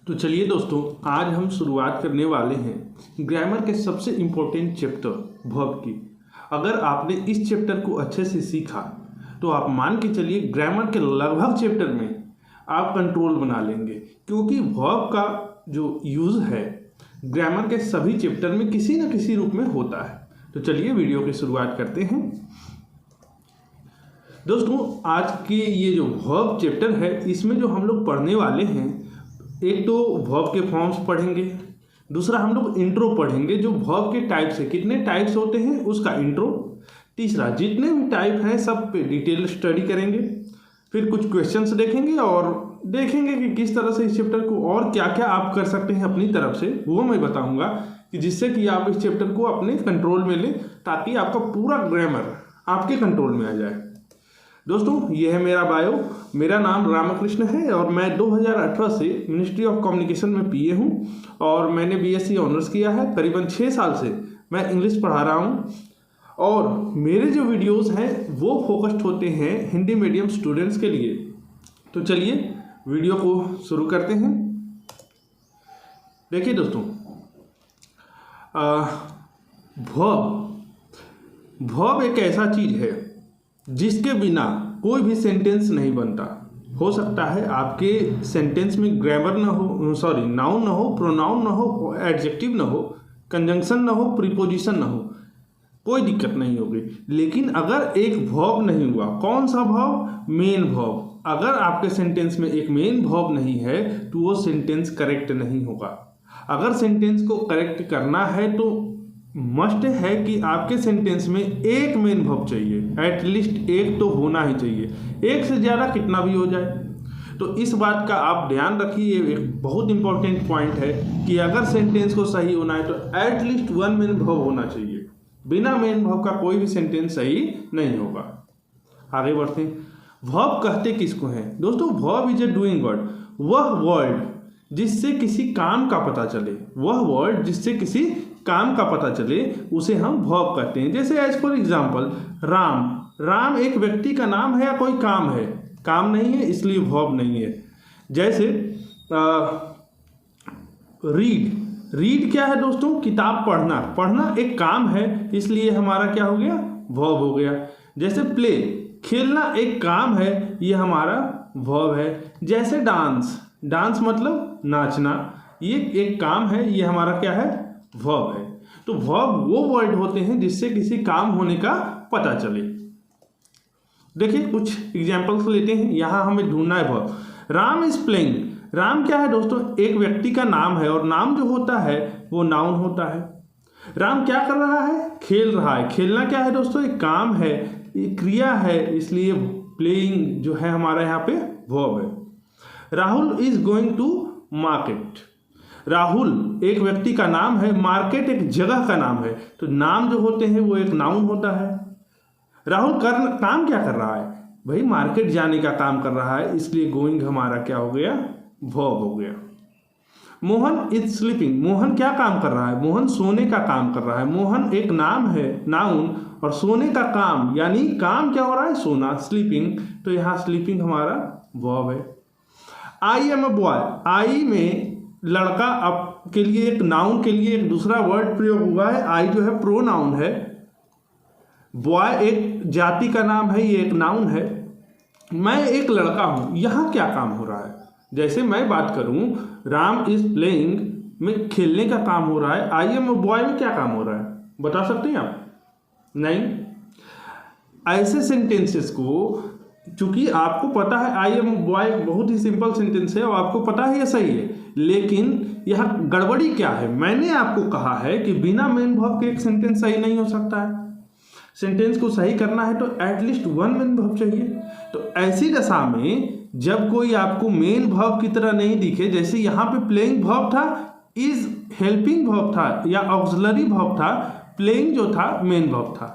तो चलिए दोस्तों, आज हम शुरुआत करने वाले हैं ग्रामर के सबसे इम्पोर्टेंट चैप्टर वर्ब की। अगर आपने इस चैप्टर को अच्छे से सीखा तो आप मान के चलिए ग्रामर के लगभग चैप्टर में आप कंट्रोल बना लेंगे, क्योंकि वर्ब का जो यूज़ है ग्रामर के सभी चैप्टर में किसी न किसी रूप में होता है। तो चलिए वीडियो की शुरुआत करते हैं। दोस्तों, आज के ये जो वर्ब चैप्टर है इसमें जो हम लोग पढ़ने वाले हैं, एक तो वर्ब के फॉर्म्स पढ़ेंगे, दूसरा हम लोग इंट्रो पढ़ेंगे जो वर्ब के टाइप्स है, कितने टाइप्स होते हैं उसका इंट्रो, तीसरा जितने भी टाइप हैं सब पे डिटेल स्टडी करेंगे, फिर कुछ क्वेश्चंस देखेंगे और देखेंगे कि किस तरह से इस चैप्टर को और क्या क्या आप कर सकते हैं अपनी तरफ से, वो मैं बताऊंगा कि जिससे कि आप इस चैप्टर को अपने कंट्रोल में लें, ताकि आपका पूरा ग्रामर आपके कंट्रोल में आ जाए। दोस्तों, यह है मेरा बायो। मेरा नाम रामकृष्ण है और मैं 2018 से मिनिस्ट्री ऑफ कम्युनिकेशन में पीए हूँ और मैंने बीएससी ऑनर्स किया है। करीबन 6 साल से मैं इंग्लिश पढ़ा रहा हूँ और मेरे जो वीडियोस हैं वो फोकस्ड होते हैं हिंदी मीडियम स्टूडेंट्स के लिए। तो चलिए वीडियो को शुरू करते हैं। देखिए दोस्तों, वर्ब एक ऐसा चीज़ है जिसके बिना कोई भी सेंटेंस नहीं बनता। हो सकता है आपके सेंटेंस में ग्रामर ना हो, नाउन ना हो, प्रोनाउन ना हो, एडजेक्टिव ना हो, कंजंक्शन ना हो, प्रीपोजिशन ना हो, कोई दिक्कत नहीं होगी। लेकिन अगर एक वर्ब नहीं हुआ, कौन सा वर्ब? Main verb. अगर आपके सेंटेंस में एक मेन वर्ब नहीं है तो वो सेंटेंस करेक्ट नहीं होगा। अगर सेंटेंस को करेक्ट करना है तो मस्ट है कि आपके सेंटेंस में एक मेन वर्ब चाहिए, एटलीस्ट एक तो होना ही चाहिए, एक से ज़्यादा कितना भी हो जाए। तो इस बात का आप ध्यान रखिए, एक बहुत इंपॉर्टेंट पॉइंट है कि अगर सेंटेंस को सही होना है तो एटलीस्ट वन मेन वर्ब होना चाहिए। बिना मेन वर्ब का कोई भी सेंटेंस सही नहीं होगा। आगे बढ़ते हैं। वर्ब कहते किसको हैं? दोस्तों, verb is a doing word. वह वर्ड जिससे किसी काम का पता चले, वह वर्ड जिससे किसी काम का पता चले उसे हम वर्ब कहते हैं। जैसे एज फॉर एग्जाम्पल राम एक व्यक्ति का नाम है या कोई काम है? काम नहीं है, इसलिए वर्ब नहीं है। जैसे रीड क्या है दोस्तों? किताब पढ़ना एक काम है, इसलिए हमारा क्या हो गया? वर्ब हो गया। जैसे प्ले, खेलना एक काम है, ये हमारा वर्ब है। जैसे डांस मतलब नाचना, ये एक काम है, ये हमारा क्या है? वर्ब है। तो वर्ब वो वर्ड होते हैं जिससे किसी काम होने का पता चले। देखिए कुछ एग्जांपल्स लेते हैं, यहाँ हमें ढूंढना है verb. Ram is playing. Ram क्या है दोस्तों? एक व्यक्ति का नाम है और नाम जो होता है वो नाउन होता है। राम क्या कर रहा है? खेल रहा है। खेलना क्या है दोस्तों? एक काम है, एक क्रिया है, इसलिए प्लेइंग जो है हमारा यहाँ पे वर्ब है। Rahul is going to market. Rahul एक व्यक्ति का नाम है, मार्केट एक जगह का नाम है, तो नाम जो होते हैं वो एक नाउन होता है। राहुल काम क्या कर रहा है? भाई मार्केट जाने का काम कर रहा है, इसलिए गोइंग हमारा क्या हो गया? वर्ब हो गया। Mohan is sleeping. मोहन क्या काम कर रहा है? मोहन सोने का काम कर रहा है। मोहन एक नाम है, नाउन, और सोने का काम यानी काम क्या हो रहा है? सोना, स्लीपिंग, तो यहाँ स्लीपिंग हमारा वर्ब है। I am a boy. आई में लड़का अब के लिए एक नाउन के लिए एक दूसरा वर्ड प्रयोग हुआ है। आई जो है प्रोनाउन है। बॉय एक जाति का नाम है, ये एक नाउन है। मैं एक लड़का हूँ, यहाँ क्या काम हो रहा है? जैसे मैं बात करूँ, राम इज प्लेइंग में खेलने का काम हो रहा है, आई एम अ बॉय में क्या काम हो रहा है? बता सकते हैं आप? नहीं। ऐसे सेंटेंसेस को, चूंकि आपको पता है आई एम बॉय बहुत ही सिंपल सेंटेंस है और आपको पता है ये सही है, लेकिन यहाँ गड़बड़ी क्या है? मैंने आपको कहा है कि बिना मेन वर्ब के एक सेंटेंस सही नहीं हो सकता है। सेंटेंस को सही करना है तो एटलीस्ट वन मेन वर्ब चाहिए। तो ऐसी दशा में जब कोई आपको मेन वर्ब की तरह नहीं दिखे, जैसे यहाँ पे प्लेइंग वर्ब था, इज हेल्पिंग वर्ब था या ऑक्सिलरी वर्ब था, प्लेइंग जो था मेन वर्ब था।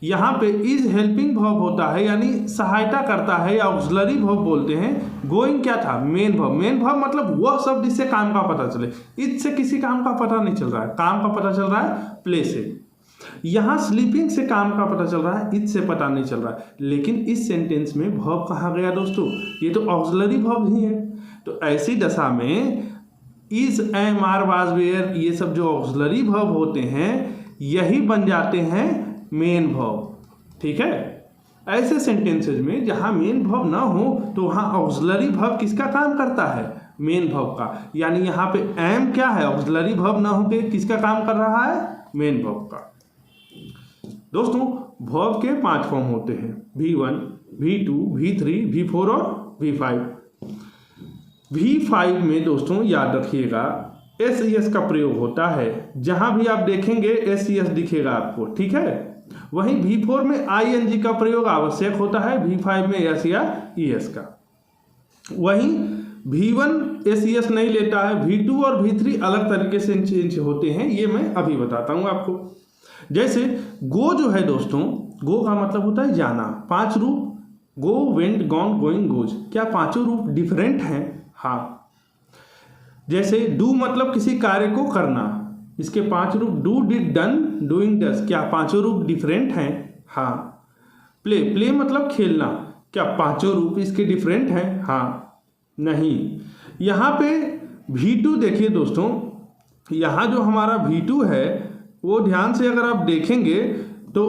यहाँ पे इज हेल्पिंग वर्ब होता है यानी सहायता करता है या ऑक्सिलरी वर्ब बोलते हैं। गोइंग क्या था? Main verb. मेन वर्ब मतलब वह शब्द जिससे काम का पता चले। इससे किसी काम का पता नहीं चल रहा है, काम का पता चल रहा है प्ले से। यहाँ स्लीपिंग से काम का पता चल रहा है, इज से पता नहीं चल रहा है। लेकिन इस सेंटेंस में वर्ब कहाँ गया दोस्तों? ये तो ऑक्सिलरी वर्ब ही है। तो ऐसी दशा में is, am, are, was, were, ये सब जो ऑक्सिलरी वर्ब होते हैं यही बन जाते हैं मेन वर्ब। ठीक है, ऐसे सेंटेंसेज में जहां मेन वर्ब ना हो तो वहां ऑक्सिलरी वर्ब किसका काम करता है? मेन वर्ब का। यानी यहाँ पे एम क्या है? ऑक्सिलरी वर्ब ना होके किसका काम कर रहा है? मेन वर्ब का। दोस्तों वर्ब के 5 फॉर्म होते हैं, V1, V2, V3, V4 और V5। V5 में दोस्तों याद रखिएगा SES का प्रयोग होता है। जहां भी आप देखेंगे SES दिखेगा आपको, ठीक है। वहीं V4 में ING का प्रयोग आवश्यक होता है, V5 में S या ES का। वहीं V1 SES नहीं लेता है, V2 और V3 अलग तरीके से चेंज होते हैं, ये मैं अभी बताता हूँ आपको। जैसे गो जो है दोस्तों, गो का मतलब होता है जाना। 5 रूप गो, वेंट, गॉन, गोइंग, गोज, क्या पांचों रूप डिफरेंट हैं? हाँ। जैसे डू मतलब किसी कार्य को करना, इसके 5 रूप डू, डिड, डन, डूइंग, डस, क्या पांचों रूप डिफरेंट हैं? हाँ। प्ले, प्ले मतलब खेलना, क्या पांचों रूप इसके डिफरेंट हैं? हाँ। नहीं। यहाँ पे V2 देखिए दोस्तों, यहाँ जो हमारा V2 है वो ध्यान से अगर आप देखेंगे तो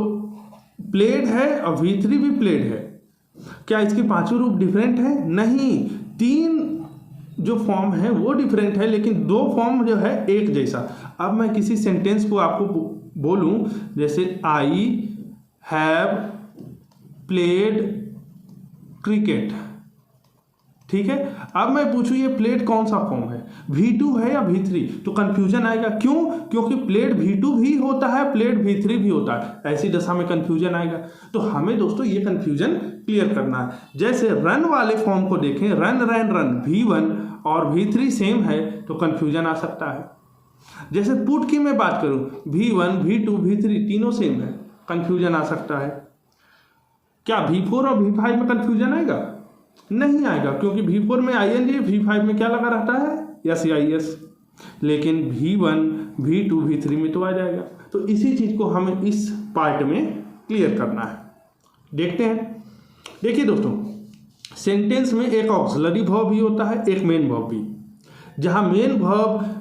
प्लेड है और V3 भी प्लेड है। क्या इसके पांचों रूप डिफरेंट हैं? नहीं। 3 जो फॉर्म है वो डिफरेंट है, लेकिन 2 फॉर्म जो है एक जैसा। अब मैं किसी सेंटेंस को आपको बोलूं, जैसे आई हैव प्लेड क्रिकेट, ठीक है। अब मैं पूछूं ये प्लेड कौन सा फॉर्म है, V2 है या V3? तो कंफ्यूजन आएगा। क्यों? क्योंकि प्लेड V2 भी होता है, प्लेड V3 भी होता है। ऐसी दशा में कंफ्यूजन आएगा। तो हमें दोस्तों ये कंफ्यूजन क्लियर करना है। जैसे रन वाले फॉर्म को देखें, रन, रैन, रन, V1 और V3 सेम है तो कंफ्यूजन आ सकता है। जैसे पुट की मैं बात करूं, V1, V2, V3 तीनों सेम है, कंफ्यूजन आ सकता है। क्या V4 और V5 में कंफ्यूजन आएगा? नहीं आएगा, क्योंकि V4 में ING, V5 में क्या लगा रहता है? SES। लेकिन V1, V2, V3 में तो आ जाएगा। तो इसी चीज को हमें इस पार्ट में क्लियर करना है। देखते हैं। देखिए दोस्तों, सेंटेंस में एक ऑक्सिलरी वर्ब भी होता है, एक मेन वर्ब भी। जहां मेन वर्ब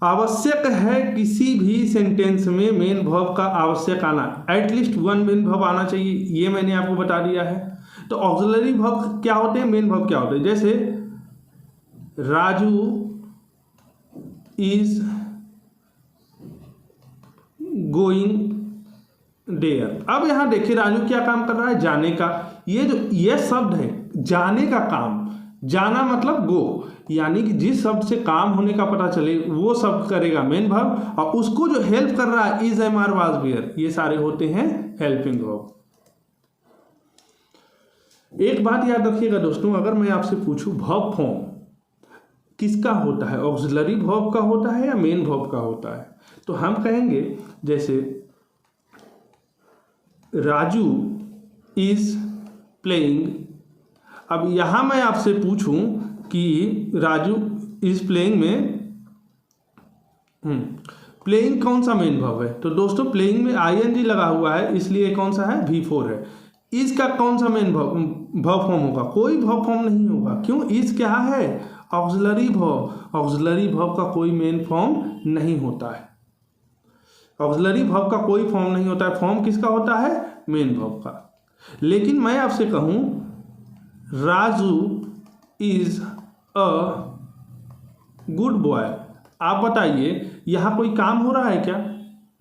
आवश्यक है, किसी भी सेंटेंस में मेन वर्ब का आवश्यक आना, एटलीस्ट 1 मेन वर्ब आना चाहिए, ये मैंने आपको बता दिया है। तो ऑक्सिलरी वर्ब क्या होते हैं, मेन वर्ब क्या होते हैं? जैसे राजू इज गोइंग देयर। अब यहां देखिए राजू क्या काम कर रहा है? जाने का। ये जो ये शब्द है जाने का काम, जाना मतलब गो, यानी कि जिस शब्द से काम होने का पता चले वो शब्द करेगा मेन वर्ब, और उसको जो हेल्प कर रहा है is, am, are, was, were, ये सारे होते हैं हेल्पिंग वर्ब। एक बात याद रखिएगा दोस्तों, अगर मैं आपसे पूछूं वर्ब फॉर्म किसका होता है, ऑक्सिलरी वर्ब का होता है या मेन वर्ब का होता है, तो हम कहेंगे जैसे राजू इज प्लेइंग। अब यहां मैं आपसे पूछूं कि राजू इज प्लेइंग में प्लेइंग कौन सा मेन वर्ब है, तो दोस्तों प्लेइंग में ING लगा हुआ है, इसलिए कौन सा है? V4 है। इसका कौन सा मेन वर्ब फॉर्म होगा? कोई वर्ब फॉर्म नहीं होगा। क्यों? इस क्या है? Auxiliary verb. ऑक्सिलरी वर्ब का कोई मेन फॉर्म नहीं होता है। ऑक्सिलरी वर्ब का कोई फॉर्म नहीं होता है। फॉर्म किसका होता है? मेन वर्ब का। लेकिन मैं आपसे कहूं Raju is a good boy, आप बताइए यहां कोई काम हो रहा है क्या?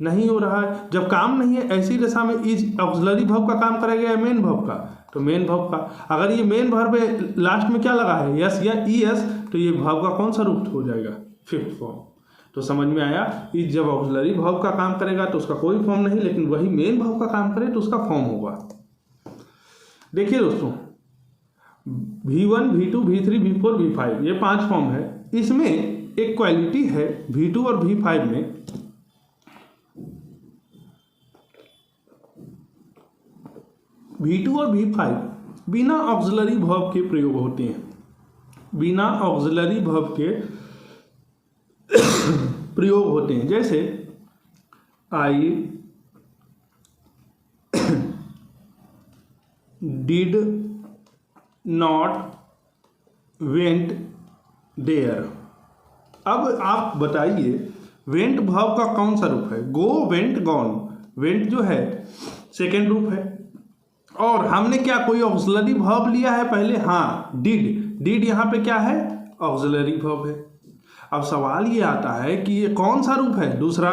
नहीं हो रहा है। जब काम नहीं है, ऐसी दशा में इज ऑक्सिलरी वर्ब का काम करेगा या मेन वर्ब का? तो मेन वर्ब का। अगर ये मेन वर्ब है, लास्ट में क्या लगा है? यस या ES, तो ये वर्ब का कौन सा रूप हो जाएगा? 5th form. तो समझ में आया, इज जब ऑक्सिलरी वर्ब का काम करेगा तो उसका कोई फॉर्म नहीं, लेकिन वही मेन वर्ब का काम करे तो उसका फॉर्म होगा। देखिए दोस्तों, V1, V2, V3, V4, V5 ये 5 फॉर्म है। इसमें एक क्वालिटी है V2 और V5 में, V2 और V5 बिना ऑक्सिलरी वर्ब के प्रयोग होते हैं। बिना ऑक्सिलरी वर्ब के प्रयोग होते हैं। जैसे I did not went there, अब आप बताइए वेंट वर्ब का कौन सा रूप है? गो, वेंट, गॉन। वेंट जो है सेकेंड रूप है, और हमने क्या कोई ऑक्सिलरी वर्ब लिया है पहले? हाँ, डिड। डिड यहाँ पे क्या है? ऑक्सिलरी वर्ब है। अब सवाल ये आता है कि ये कौन सा रूप है? दूसरा।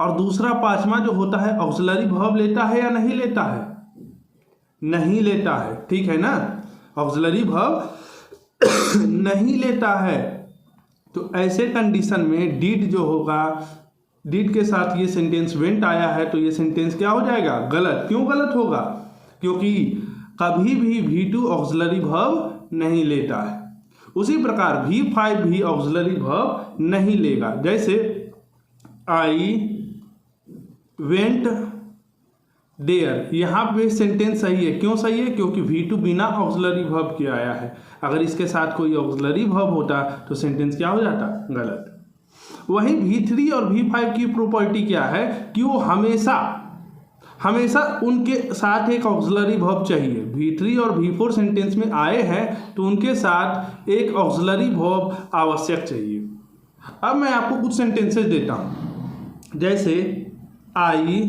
और दूसरा पांचवा जो होता है ऑक्सिलरी वर्ब लेता है या नहीं लेता है? नहीं लेता है, ठीक है ना, ऑक्सिलरी वर्ब नहीं लेता है। तो ऐसे कंडीशन में डिड जो होगा, डिड के साथ ये सेंटेंस वेंट आया है तो ये सेंटेंस क्या हो जाएगा? गलत। क्यों गलत होगा? क्योंकि कभी भी V2 ऑक्सिलरी वर्ब नहीं लेता है। उसी प्रकार V5 भी ऑक्सिलरी वर्ब नहीं लेगा। जैसे आई वेंट देयर, यहाँ पे सेंटेंस सही है। क्यों सही है? क्योंकि V2 बिना ऑक्सिलरी वर्ब के आया है। अगर इसके साथ कोई ऑक्सिलरी वर्ब होता तो सेंटेंस क्या हो जाता? गलत। वहीं V3 और V5 की प्रॉपर्टी क्या है कि वो हमेशा हमेशा उनके साथ एक ऑक्सिलरी वर्ब चाहिए। V3 और V4 सेंटेंस में आए हैं तो उनके साथ एक ऑक्सिलरी वर्ब आवश्यक चाहिए। अब मैं आपको कुछ सेंटेंसेस देता हूँ, जैसे आई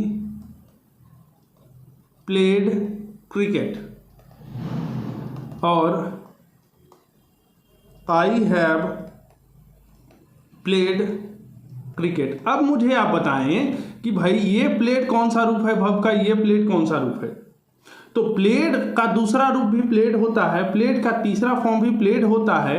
प्लेड क्रिकेट और आई हैव प्लेड क्रिकेट। अब मुझे आप बताएं कि भाई ये प्लेड कौन सा रूप है वर्ब का, ये प्लेड कौन सा रूप है? तो प्लेड का दूसरा रूप भी प्लेड होता है, प्लेड का तीसरा फॉर्म भी प्लेड होता है।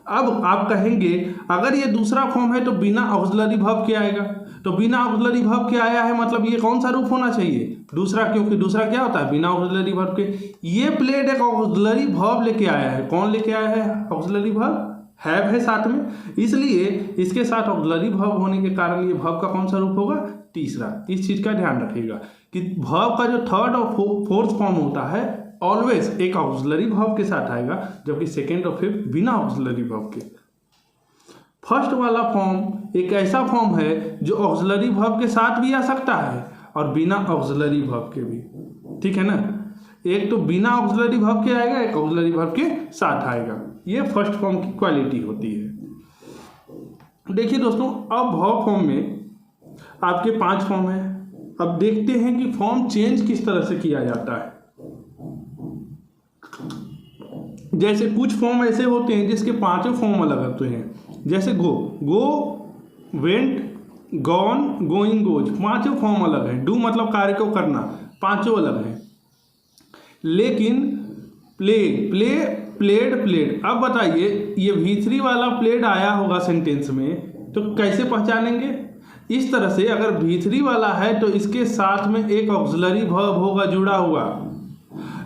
अब आप कहेंगे अगर ये दूसरा फॉर्म है तो बिना ऑक्सिलरी वर्ब के आएगा, तो बिना ऑक्सिलरी वर्ब के आया है मतलब ये कौन सा रूप होना चाहिए? दूसरा, क्योंकि दूसरा क्या होता है? बिना ऑक्सिलरी वर्ब के। ये प्लेड एक ऑक्सिलरी वर्ब लेके आया है। कौन लेके आया है ऑक्सिलरी वर्ब? हैव है साथ में, इसलिए इसके साथ ऑक्सिलरी वर्ब होने के कारण ये वर्ब का कौन सा रूप होगा? तीसरा। इस चीज का ध्यान रखिएगा कि वर्ब का जो थर्ड और फोर्थ फॉर्म होता है ऑलवेज एक ऑक्सिलरी वर्ब के साथ आएगा, जबकि सेकेंड और फिफ्थ बिना ऑक्सिलरी वर्ब के। फर्स्ट वाला फॉर्म एक ऐसा फॉर्म है जो ऑक्सिलरी वर्ब के साथ भी आ सकता है और बिना ऑक्सिलरी वर्ब के भी, ठीक है ना। एक तो बिना ऑक्सिलरी वर्ब के आएगा, एक ऑक्सिलरी वर्ब के साथ आएगा। ये फर्स्ट फॉर्म की क्वालिटी होती है। देखिए दोस्तों, अब वर्ब फॉर्म में आपके 5 फॉर्म है। अब देखते हैं कि फॉर्म चेंज किस तरह से किया जाता है। जैसे कुछ फॉर्म ऐसे होते हैं जिसके 5 फॉर्म अलग होते हैं, जैसे go, go, went, gone, going, goes, 5 form अलग है। डू मतलब कार्य को करना, 5 अलग है। लेकिन प्ले, प्ले, प्लेड, प्लेड। अब बताइए ये V3 वाला प्लेड आया होगा सेंटेंस में तो कैसे पहचानेंगे? इस तरह से अगर V3 वाला है तो इसके साथ में एक ऑक्सिलरी वर्ब होगा जुड़ा हुआ,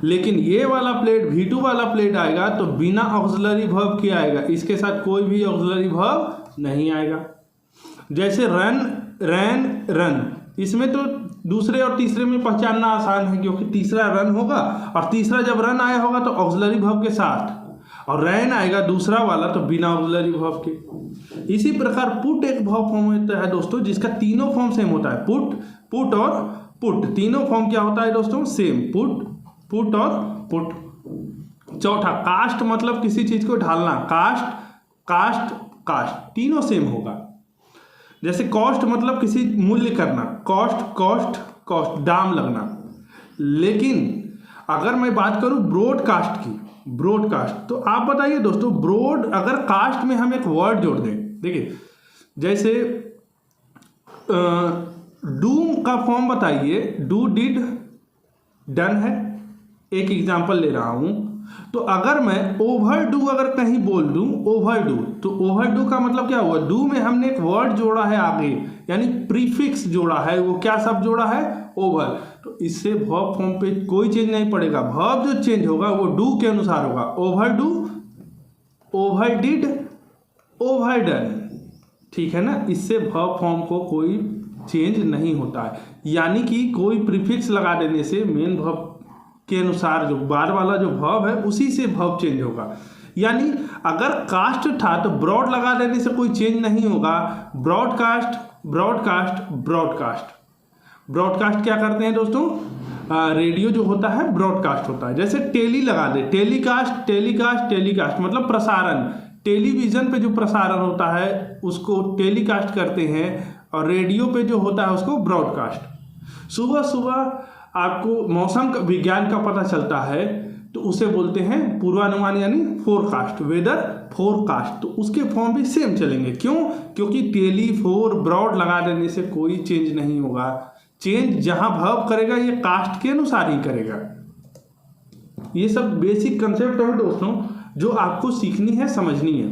लेकिन ये वाला प्लेड V2 वाला प्लेड आएगा तो बिना ऑक्सिलरी वर्ब के आएगा, इसके साथ कोई भी ऑक्सिलरी वर्ब नहीं आएगा। जैसे रन, रैन, रन, इसमें तो दूसरे और तीसरे में पहचानना आसान है क्योंकि तीसरा रन होगा और तीसरा जब रन आया होगा तो ऑक्सिलरी वर्ब के साथ, और रैन आएगा दूसरा वाला तो बिना ऑक्सिलरी वर्ब के। इसी प्रकार पुट एक वर्ब फॉर्म होता है दोस्तों जिसका तीनों फॉर्म सेम होता है। पुट, पुट और पुट, तीनों फॉर्म क्या होता है दोस्तों? सेम। पुट, पुट और पुट। चौथा कास्ट मतलब किसी चीज को ढालना, कास्ट, कास्ट, कास्ट, तीनों सेम होगा। जैसे कॉस्ट मतलब किसी मूल्य करना, कॉस्ट, कॉस्ट, कॉस्ट, दाम लगना। लेकिन अगर मैं बात करूं ब्रॉडकास्ट की, ब्रॉडकास्ट, तो आप बताइए दोस्तों ब्रॉड अगर कास्ट में हम एक वर्ड जोड़ दें, देखिए जैसे डू का फॉर्म बताइए, डू, डिड, डन है, एक एग्जांपल ले रहा हूं। तो अगर मैं ओवर डू अगर कहीं बोल दूं ओवर डू, तो ओवर डू का मतलब क्या हुआ? डू में हमने एक वर्ड जोड़ा है आगे, यानी प्रीफिक्स जोड़ा है। वो क्या शब्द जोड़ा है? ओवर। तो इससे वर्ब फॉर्म पे कोई चेंज नहीं पड़ेगा। वर्ब जो चेंज होगा वो डू के अनुसार होगा। Over do, over did, over done, ठीक है ना। इससे वर्ब फॉर्म को कोई चेंज नहीं होता है, यानी कि कोई प्रीफिक्स लगा देने से मेन वर्ब के अनुसार जो बाद वाला जो वर्ब है उसी से वर्ब चेंज होगा। यानी अगर कास्ट था तो ब्रॉड लगा देने से कोई चेंज नहीं होगा। Broadcast, broadcast, broadcast. ब्रॉडकास्ट क्या करते हैं दोस्तों? रेडियो जो होता है ब्रॉडकास्ट होता है। जैसे टेली लगा दे, टेलीकास्ट, टेलीकास्ट, टेलीकास्ट मतलब प्रसारण। टेलीविज़न पे जो प्रसारण होता है उसको टेलीकास्ट करते हैं, और रेडियो पे जो होता है उसको ब्रॉडकास्ट। सुबह सुबह आपको मौसम का विज्ञान का पता चलता है तो उसे बोलते हैं पूर्वानुमान यानी फोरकास्ट, वेदर फोरकास्ट। तो उसके फॉर्म भी सेम चलेंगे। क्यों? क्योंकि टेली फोर ब्रॉड लगा देने से कोई चेंज नहीं होगा। चेंज जहां वर्ब करेगा ये कास्ट के अनुसार ही करेगा। ये सब बेसिक कंसेप्ट है दोस्तों जो आपको सीखनी है, समझनी है।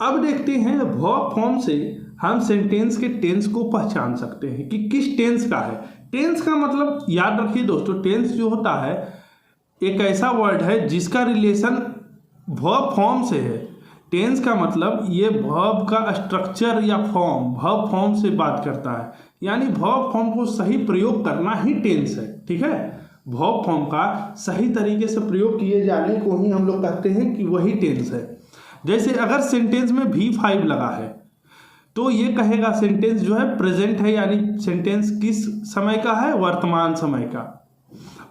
अब देखते हैं वर्ब फॉर्म से हम सेंटेंस के टेंस को पहचान सकते हैं कि किस टेंस का है। टेंस का मतलब याद रखिए दोस्तों, टेंस जो होता है एक ऐसा वर्ड है जिसका रिलेशन वर्ब फॉर्म से है। टेंस का मतलब ये वर्ब का स्ट्रक्चर या फॉर्म, वर्ब फॉर्म से बात करता है, यानी वर्ब फॉर्म को सही प्रयोग करना ही टेंस है। ठीक है, वर्ब फॉर्म का सही तरीके से प्रयोग किए जाने को ही हम लोग कहते हैं कि वही टेंस है। जैसे अगर सेंटेंस में V5 लगा है तो ये कहेगा सेंटेंस जो है प्रेजेंट है, यानी सेंटेंस किस समय का है, वर्तमान समय का।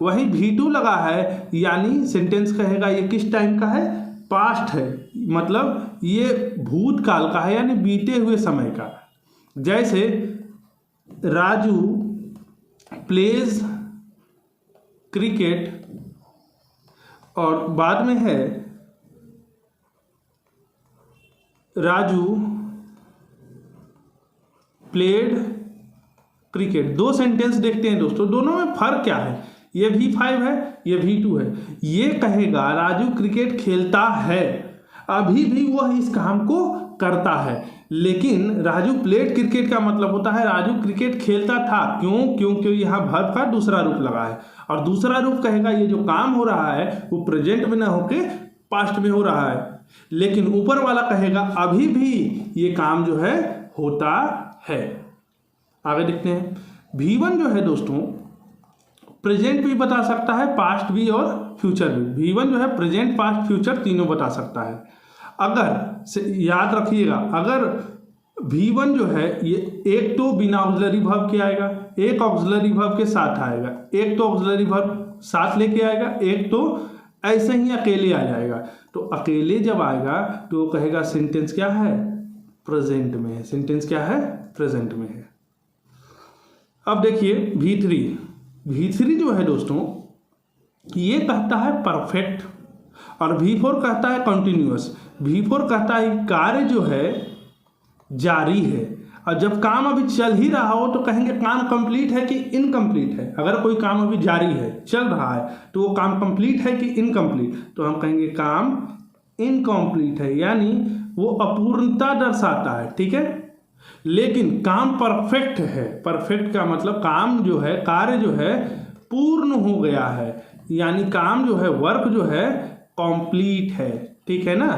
वहीं V2 लगा है यानी सेंटेंस कहेगा ये किस टाइम का है, पास्ट है, मतलब ये भूतकाल का है यानी बीते हुए समय का। जैसे राजू प्लेज क्रिकेट और बाद में है राजू प्लेड क्रिकेट। दो सेंटेंस देखते हैं दोस्तों, दोनों में फर्क क्या है? ये V5 है, ये V2 है। ये कहेगा राजू क्रिकेट खेलता है, अभी भी वह इस काम को करता है। लेकिन राजू प्लेड क्रिकेट का मतलब होता है राजू क्रिकेट खेलता था। क्यों? क्योंकि यहाँ वर्ब का दूसरा रूप लगा है, और दूसरा रूप कहेगा ये जो काम हो रहा है वो प्रेजेंट में ना होके पास्ट में हो रहा है। लेकिन ऊपर वाला कहेगा अभी भी ये काम जो है होता है। आगे देखते हैं। V1 जो है दोस्तों प्रेजेंट भी बता सकता है, पास्ट भी और फ्यूचर भी। V1 जो है प्रेजेंट, पास्ट, फ्यूचर तीनों बता सकता है। अगर याद रखिएगा, अगर V1 जो है ये एक तो बिना ऑक्सिलरी वर्ब के आएगा, एक ऑक्सिलरी वर्ब के साथ आएगा, एक तो ऑक्सिलरी वर्ब साथ लेके आएगा, एक तो ऐसे ही अकेले आ जाएगा। तो अकेले जब आएगा तो कहेगा सेंटेंस क्या है, प्रेजेंट में है। सेंटेंस क्या है, प्रेजेंट में है। अब देखिए V3 जो है दोस्तों ये कहता है परफेक्ट, और V4 कहता है कंटिन्यूअस। V4 कहता है कार्य जो है जारी है, और जब काम अभी चल ही रहा हो तो कहेंगे काम कंप्लीट है कि इनकम्प्लीट है। अगर कोई काम अभी जारी है, चल रहा है, तो वो काम कंप्लीट है कि इनकम्प्लीट, तो हम कहेंगे काम इनकम्प्लीट है, यानी वो अपूर्णता दर्शाता है। ठीक है, लेकिन काम परफेक्ट है। परफेक्ट का मतलब काम जो है, कार्य जो है पूर्ण हो गया है, यानी काम जो है, वर्क जो है कंप्लीट है। ठीक है ना,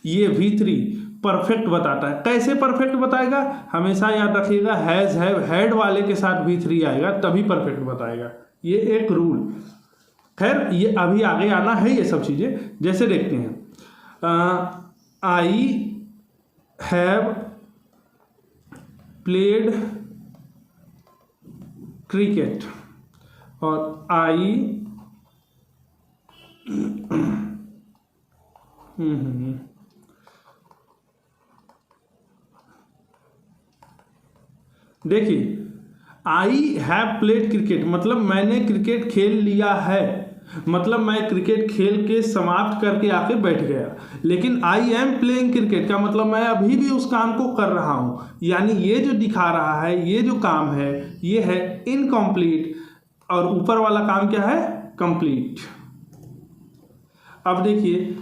ये V3 परफेक्ट बताता है। कैसे परफेक्ट बताएगा? हमेशा याद रखिएगा हैज, हैव, हैड वाले के साथ V3 आएगा तभी परफेक्ट बताएगा। ये एक रूल। खैर ये अभी आगे आना है ये सब चीज़ें। जैसे देखते हैं आई हैव प्लेड क्रिकेट और आई देखिए आई हैव प्लेड क्रिकेट मतलब मैंने क्रिकेट खेल लिया है, मतलब मैं क्रिकेट खेल के समाप्त करके आके बैठ गया। लेकिन आई एम प्लेइंग क्रिकेट का मतलब मैं अभी भी उस काम को कर रहा हूँ, यानी ये जो दिखा रहा है, ये जो काम है ये है इनकम्प्लीट, और ऊपर वाला काम क्या है, कंप्लीट। अब देखिए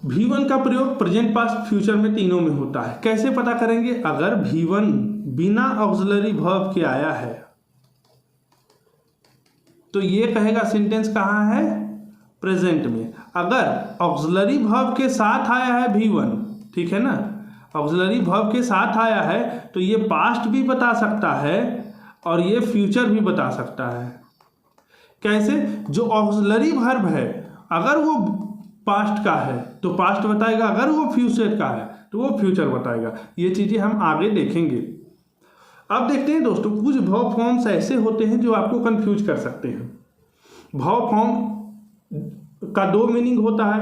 V1 का प्रयोग प्रेजेंट, पास्ट, फ्यूचर में तीनों में होता है। कैसे पता करेंगे? अगर V1 बिना ऑक्सिलरी वर्ब के आया है तो ये कहेगा सेंटेंस कहाँ है, प्रेजेंट में। अगर ऑक्सिलरी वर्ब के साथ आया है V1, ठीक है ना, ऑक्सिलरी वर्ब के साथ आया है तो ये पास्ट भी बता सकता है और ये फ्यूचर भी बता सकता है। कैसे? जो ऑक्सिलरी वर्ब है अगर वो पास्ट का है तो पास्ट बताएगा, अगर वो फ्यूचर का है तो वो फ्यूचर बताएगा। ये चीज़ें हम आगे देखेंगे। अब देखते हैं दोस्तों, कुछ वर्ब फॉर्म्स ऐसे होते हैं जो आपको कंफ्यूज कर सकते हैं। वर्ब फॉर्म का दो मीनिंग होता है,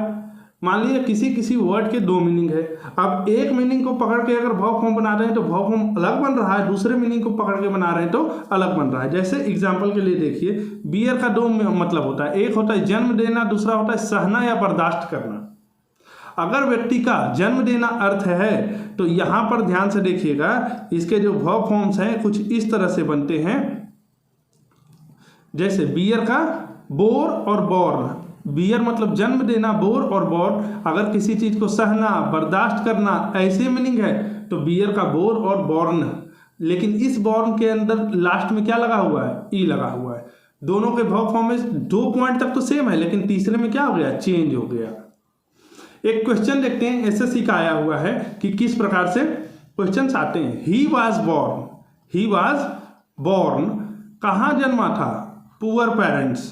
मान लीजिए किसी किसी वर्ड के दो मीनिंग है। अब एक मीनिंग को पकड़ के अगर वर्ब फॉर्म बना रहे हैं तो वर्ब फॉर्म अलग बन रहा है, दूसरे मीनिंग को पकड़ के बना रहे हैं तो अलग बन रहा है। जैसे एग्जाम्पल के लिए देखिए, बियर का दो मतलब होता है, एक होता है जन्म देना, दूसरा होता है सहना या बर्दाश्त करना। अगर व्यक्ति का जन्म देना अर्थ है तो यहाँ पर ध्यान से देखिएगा, इसके जो वर्ब फॉर्म्स हैं कुछ इस तरह से बनते हैं। जैसे बियर का बोर और बॉर्न, बियर मतलब जन्म देना, बोर और बॉर्न अगर किसी चीज को सहना, बर्दाश्त करना ऐसे मीनिंग है तो बियर का बोर और बॉर्न। लेकिन इस बॉर्न के अंदर लास्ट में क्या लगा हुआ है? ई लगा हुआ है। दोनों के वर्ब फॉर्म में 2 पॉइंट तक तो सेम है, लेकिन तीसरे में क्या हो गया? चेंज हो गया। एक क्वेश्चन देखते हैं, एसएससी का आया हुआ है कि किस प्रकार से क्वेश्चंस आते हैं। He was born, he was born कहाँ जन्मा था? Poor parents.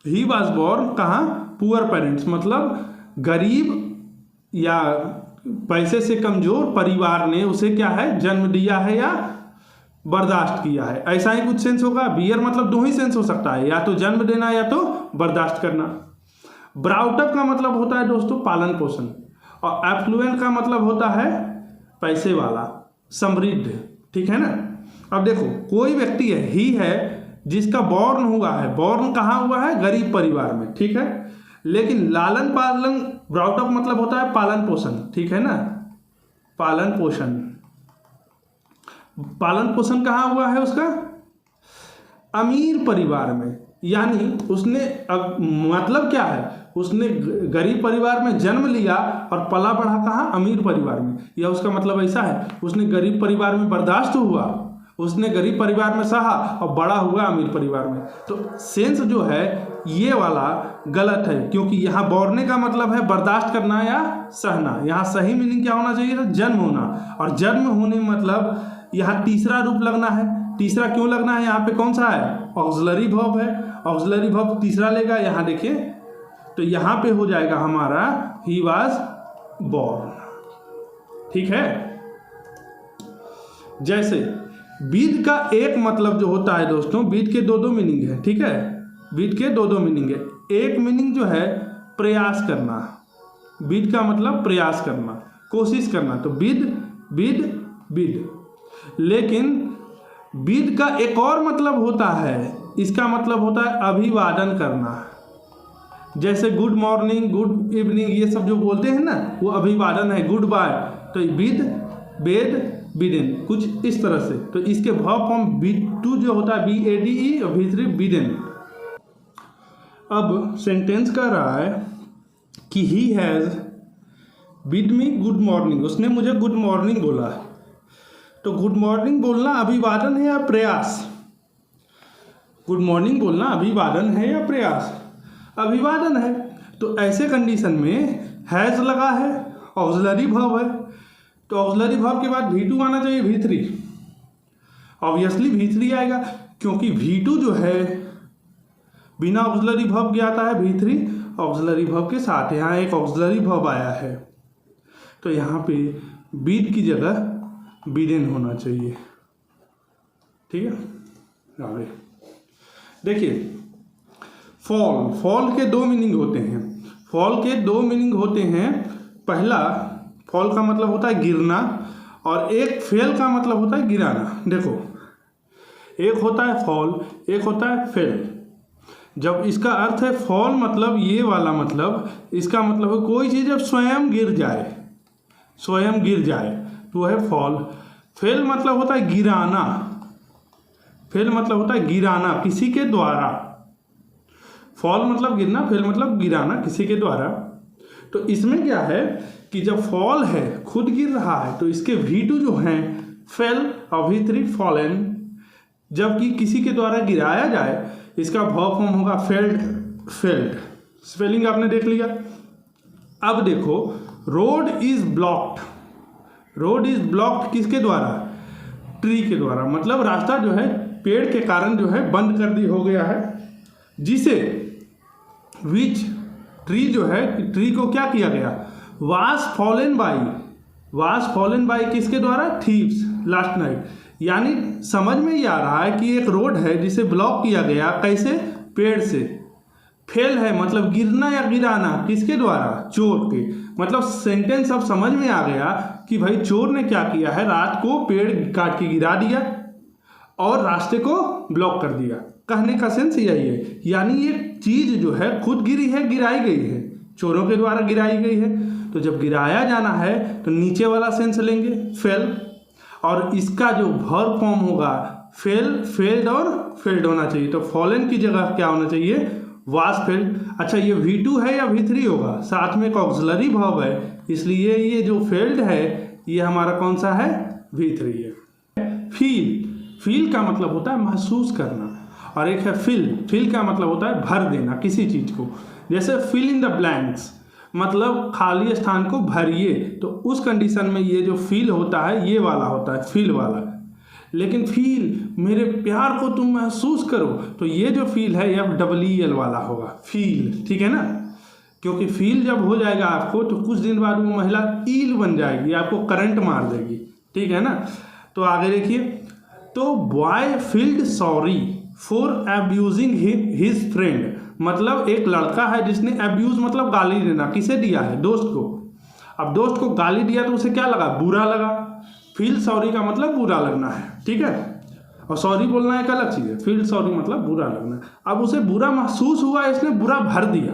He was born कहाँ? पुअर पेरेंट्स, मतलब गरीब या पैसे से कमजोर परिवार ने उसे क्या है? जन्म दिया है या बर्दाश्त किया है। ऐसा ही कुछ सेंस होगा। बियर मतलब 2 ही सेंस हो सकता है, या तो जन्म देना या तो बर्दाश्त करना। ब्राउटअप का मतलब होता है दोस्तों पालन पोषण, और एफ्लुएंट का मतलब होता है पैसे वाला, समृद्ध। ठीक है ना। अब देखो, कोई व्यक्ति है, ही है जिसका बॉर्न हुआ है, बॉर्न कहाँ हुआ है? गरीब परिवार में। ठीक है, लेकिन लालन पालन, ब्राउटअप मतलब होता है पालन पोषण। ठीक है ना, पालन पोषण। पालन पोषण कहाँ हुआ है उसका? अमीर परिवार में। यानी उसने, अब मतलब क्या है? उसने गरीब परिवार में जन्म लिया और पला बढ़ा कहाँ? अमीर परिवार में। या उसका मतलब ऐसा है, उसने गरीब परिवार में बर्दाश्त हुआ, उसने गरीब परिवार में सहा और बड़ा हुआ अमीर परिवार में। तो सेंस जो है ये वाला गलत है, क्योंकि यहाँ बॉर्ने का मतलब है बर्दाश्त करना या सहना। यहाँ सही मीनिंग क्या होना चाहिए था? जन्म होना। और जन्म होने मतलब यहाँ तीसरा रूप लगना है। तीसरा क्यों लगना है? यहाँ पे कौन सा है? ऑक्सिलरी वर्ब है। ऑक्सिलरी वर्ब तीसरा लेगा। यहाँ देखिए, तो यहाँ पे हो जाएगा हमारा ही वॉज बॉर्न। ठीक है। जैसे विद का एक मतलब जो होता है दोस्तों, विद के 2 मीनिंग है। ठीक है, विद के 2 मीनिंग है। एक मीनिंग जो है प्रयास करना, विद का मतलब प्रयास करना, कोशिश करना, तो विद विद विद। लेकिन विद का एक और मतलब होता है, इसका मतलब होता है अभिवादन करना। जैसे गुड मॉर्निंग, गुड इवनिंग, ये सब जो बोलते हैं ना, वो अभिवादन है, गुड बाय। तो विद, बेड, बिडेन, कुछ इस तरह से। तो इसके वर्ब फॉर्म B2 जो होता है BADE और B3 बिडेन। अब सेंटेंस कह रहा है कि he has bid me good morning, उसने मुझे गुड मॉर्निंग बोला। तो गुड मॉर्निंग बोलना अभिवादन है या प्रयास? गुड मॉर्निंग बोलना अभिवादन है या प्रयास? अभिवादन है। तो ऐसे कंडीशन में हैज़ लगा है, ऑक्सिलरी वर्ब है, तो ऑक्सिलरी वर्ब के बाद V2 आना चाहिए, V3। ऑब्वियसली V3 आएगा, क्योंकि V2 जो है बिना ऑक्सिलरी वर्ब के आता है, V3 ऑक्सिलरी वर्ब के साथ। यहाँ एक ऑक्सिलरी वर्ब आया है, तो यहाँ पे बीड की जगह बिडेन होना चाहिए। ठीक है। आगे देखिए, फॉल, फॉल के 2 मीनिंग होते हैं। फॉल के 2 मीनिंग होते हैं। पहला, फॉल का मतलब होता है गिरना, और एक फेल का मतलब होता है गिराना। देखो, एक होता है फॉल, एक होता है फेल। जब इसका अर्थ है फॉल मतलब ये वाला मतलब, इसका मतलब है कोई चीज़ जब स्वयं गिर जाए, स्वयं गिर जाए तो है फॉल। फेल मतलब होता है गिराना, फेल मतलब होता है गिराना किसी के द्वारा। फॉल मतलब गिरना, फेल मतलब गिराना किसी के द्वारा। तो इसमें क्या है कि जब फॉल है, खुद गिर रहा है, तो इसके V2 जो हैं फेल और V3 फॉलन। जबकि किसी के द्वारा गिराया जाए, इसका वर्ब फॉर्म होगा फेल्ड, फेल्ड। स्पेलिंग आपने देख लिया। अब देखो, road is blocked, road is blocked किसके द्वारा? ट्री के द्वारा। मतलब रास्ता जो है पेड़ के कारण जो है बंद कर दी हो गया है, जिसे विच ट्री जो है, ट्री को क्या किया गया? Was fallen by, was fallen by किसके द्वारा? Thieves last night. यानी समझ में ये आ रहा है कि एक रोड है जिसे ब्लॉक किया गया, कैसे? पेड़ से। फेल है मतलब गिरना या गिराना, किसके द्वारा? चोर के। मतलब सेंटेंस अब समझ में आ गया कि भाई चोर ने क्या किया है, रात को पेड़ काट के गिरा दिया और रास्ते को ब्लॉक कर दिया। कहने का सेंस यही है, यानी ये चीज जो है खुद गिरी है, गिराई गई है, चोरों के द्वारा गिराई गई है। तो जब गिराया जाना है तो नीचे वाला सेंस लेंगे फेल, और इसका जो वर्ब फॉर्म होगा फेल, फेल्ड और फेल्ड होना चाहिए। तो फॉलन की जगह क्या होना चाहिए? Was failed. अच्छा, ये V2 है या V3 होगा? साथ में एक ऑक्सिलरी वर्ब है, इसलिए ये जो फेल्ड है ये हमारा कौन सा है? V3 है। फील, फील का मतलब होता है महसूस करना, और एक है फिल, फिल का मतलब होता है भर देना किसी चीज को। जैसे फिल इन द ब्लैंक्स मतलब खाली स्थान को भरिए, तो उस कंडीशन में ये जो फील होता है ये वाला होता है, फील वाला। लेकिन फील, मेरे प्यार को तुम महसूस करो, तो ये जो फील है FEEL वाला होगा, फील। ठीक है ना, क्योंकि फील जब हो जाएगा आपको तो कुछ दिन बाद वो महिला ईल बन जाएगी, आपको करंट मार देगी। ठीक है ना। तो आगे देखिए, तो boy field sorry for abusing his friend, मतलब एक लड़का है जिसने अब्यूज मतलब गाली देना, किसे दिया है? दोस्त को। अब दोस्त को गाली दिया तो उसे क्या लगा? बुरा लगा। फील सॉरी का मतलब बुरा लगना है। ठीक है, और सॉरी बोलना एक अलग चीज़ है, फील सॉरी मतलब बुरा लगना। अब उसे बुरा महसूस हुआ, इसने बुरा भर दिया,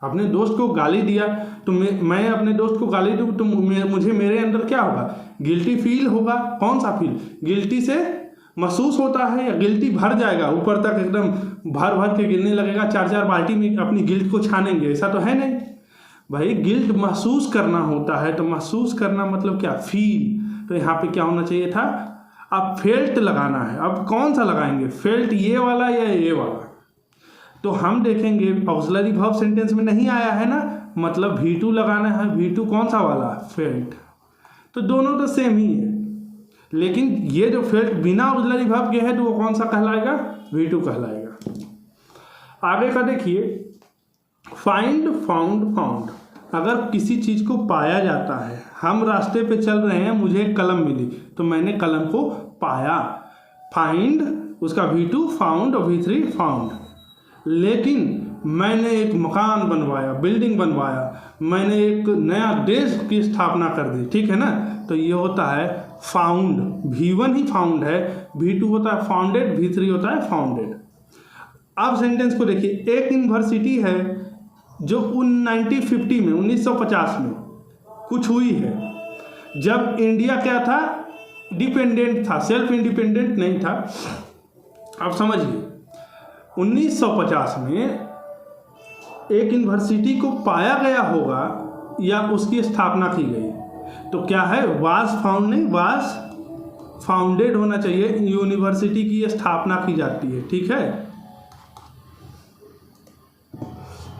अपने दोस्त को गाली दिया। तो मैं अपने दोस्त को गाली दूँ तो मुझे मेरे अंदर क्या होगा? गिल्टी फील होगा। कौन सा फील? गिल्टी से महसूस होता है, या गिल्टी भर जाएगा ऊपर तक, एकदम भर भर के गिरने लगेगा, 4-4 बाल्टी में अपनी गिल्ट को छानेंगे, ऐसा तो है नहीं भाई। गिल्ट महसूस करना होता है, तो महसूस करना मतलब क्या? फील। तो यहाँ पे क्या होना चाहिए था? अब फेल्ट लगाना है। अब कौन सा लगाएंगे? फेल्ट ये वाला या ये वाला? तो हम देखेंगे ऑक्सिलरी वर्ब सेंटेंस में नहीं आया है ना, मतलब V2 लगाना है। V2 कौन सा वाला? फेल्ट। तो दोनों तो सेम ही है, लेकिन ये जो फेल्ट बिना ऑक्सिलरी वर्ब के है तो वो कौन सा कहलाएगा? V2 कहलाएगा। आगे का देखिए, फाइंड, फाउंड, फाउंड। अगर किसी चीज को पाया जाता है, हम रास्ते पे चल रहे हैं, मुझे एक कलम मिली तो मैंने कलम को पाया, फाइंड उसका V2 फाउंड और V3 फाउंड। लेकिन मैंने एक मकान बनवाया, बिल्डिंग बनवाया, मैंने एक नया देश की स्थापना कर दी, ठीक है ना, तो ये होता है फाउंड। V1 ही फाउंड है, V2 होता है फाउंडेड, V3 होता है फाउंडेड। अब सेंटेंस को देखिए, एक यूनिवर्सिटी है जो 1950 में 1950 में कुछ हुई है, जब इंडिया क्या था? डिपेंडेंट था, सेल्फ इंडिपेंडेंट नहीं था। अब समझिए 1950 में एक यूनिवर्सिटी को पाया गया होगा या उसकी स्थापना की गई, तो क्या है? वाज फाउंड नहीं, वाज फाउंडेड होना चाहिए। यूनिवर्सिटी की स्थापना की जाती है, ठीक है।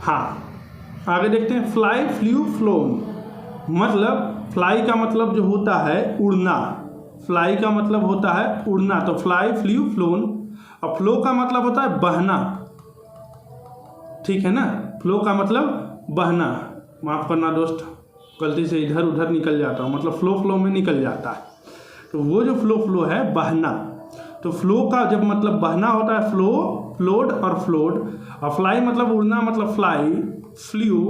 हाँ, आगे देखते हैं, फ्लाई, फ्लू, फ्लोन। मतलब फ्लाई का मतलब जो होता है उड़ना, फ्लाई का मतलब होता है उड़ना, तो फ्लाई, फ्लू, फ्लोन। और फ्लो का मतलब होता है बहना, ठीक है ना, फ्लो का मतलब बहना। माफ करना दोस्त, गलती से इधर उधर निकल जाता हूँ, मतलब फ्लो फ्लो में निकल जाता है। तो वो जो फ्लो है बहना, तो फ्लो का जब मतलब बहना होता है फ्लो, फ्लोड और फ्लोड। और फ्लाई मतलब उड़ना, मतलब फ्लाई, फ्लू,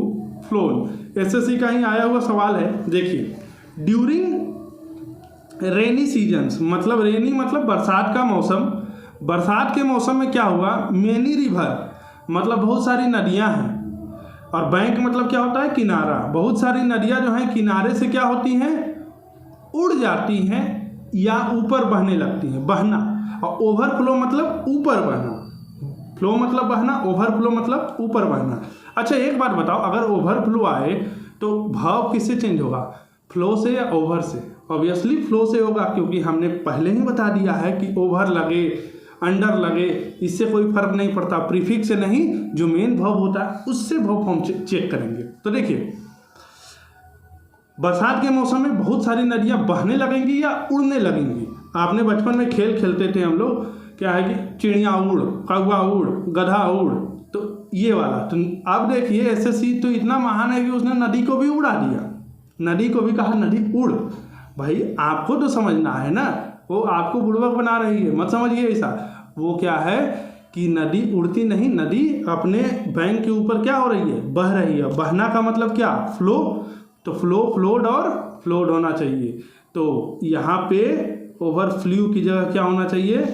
फ्लोन। SSC का ही आया हुआ सवाल है, देखिए। ड्यूरिंग रेनी सीजन्स, मतलब रेनी मतलब बरसात का मौसम, बरसात के मौसम में क्या हुआ? मेनी रिवर मतलब बहुत सारी नदियां हैं, और बैंक मतलब क्या होता है? किनारा। बहुत सारी नदियां जो हैं किनारे से क्या होती हैं? उड़ जाती हैं या ऊपर बहने लगती हैं, बहना। और ओवरफ्लो मतलब ऊपर बहना, फ्लो मतलब बहना, ओवरफ्लो मतलब ऊपर बहना। अच्छा एक बात बताओ, अगर ओवरफ्लो आए तो भाव किससे चेंज होगा? फ्लो से या ओवर से? ऑब्वियसली फ्लो से होगा, क्योंकि हमने पहले ही बता दिया है कि ओवर लगे, अंडर लगे, इससे कोई फर्क नहीं पड़ता, प्रीफिक्स से नहीं, जो मेन वर्ब होता है उससे वर्ब फॉर्म चेक करेंगे। तो देखिए, बरसात के मौसम में बहुत सारी नदियां बहने लगेंगी या उड़ने लगेंगी। आपने बचपन में खेल खेलते थे हम लोग, क्या है कि चिड़िया उड़, कौवा उड़, गधा उड़, तो ये वाला। तो अब देखिए SSC तो इतना महान है कि उसने नदी को भी उड़ा दिया, नदी को भी कहा नदी उड़। भाई आपको तो समझना है ना, वो आपको बुड़बक बना रही है, मत समझिए ऐसा। वो क्या है कि नदी उड़ती नहीं, नदी अपने बैंक के ऊपर क्या हो रही है, बह रही है। बहना का मतलब क्या, फ्लो, तो फ्लोड और फ्लोड होना चाहिए। तो यहाँ पे ओवरफ्लो की जगह क्या होना चाहिए,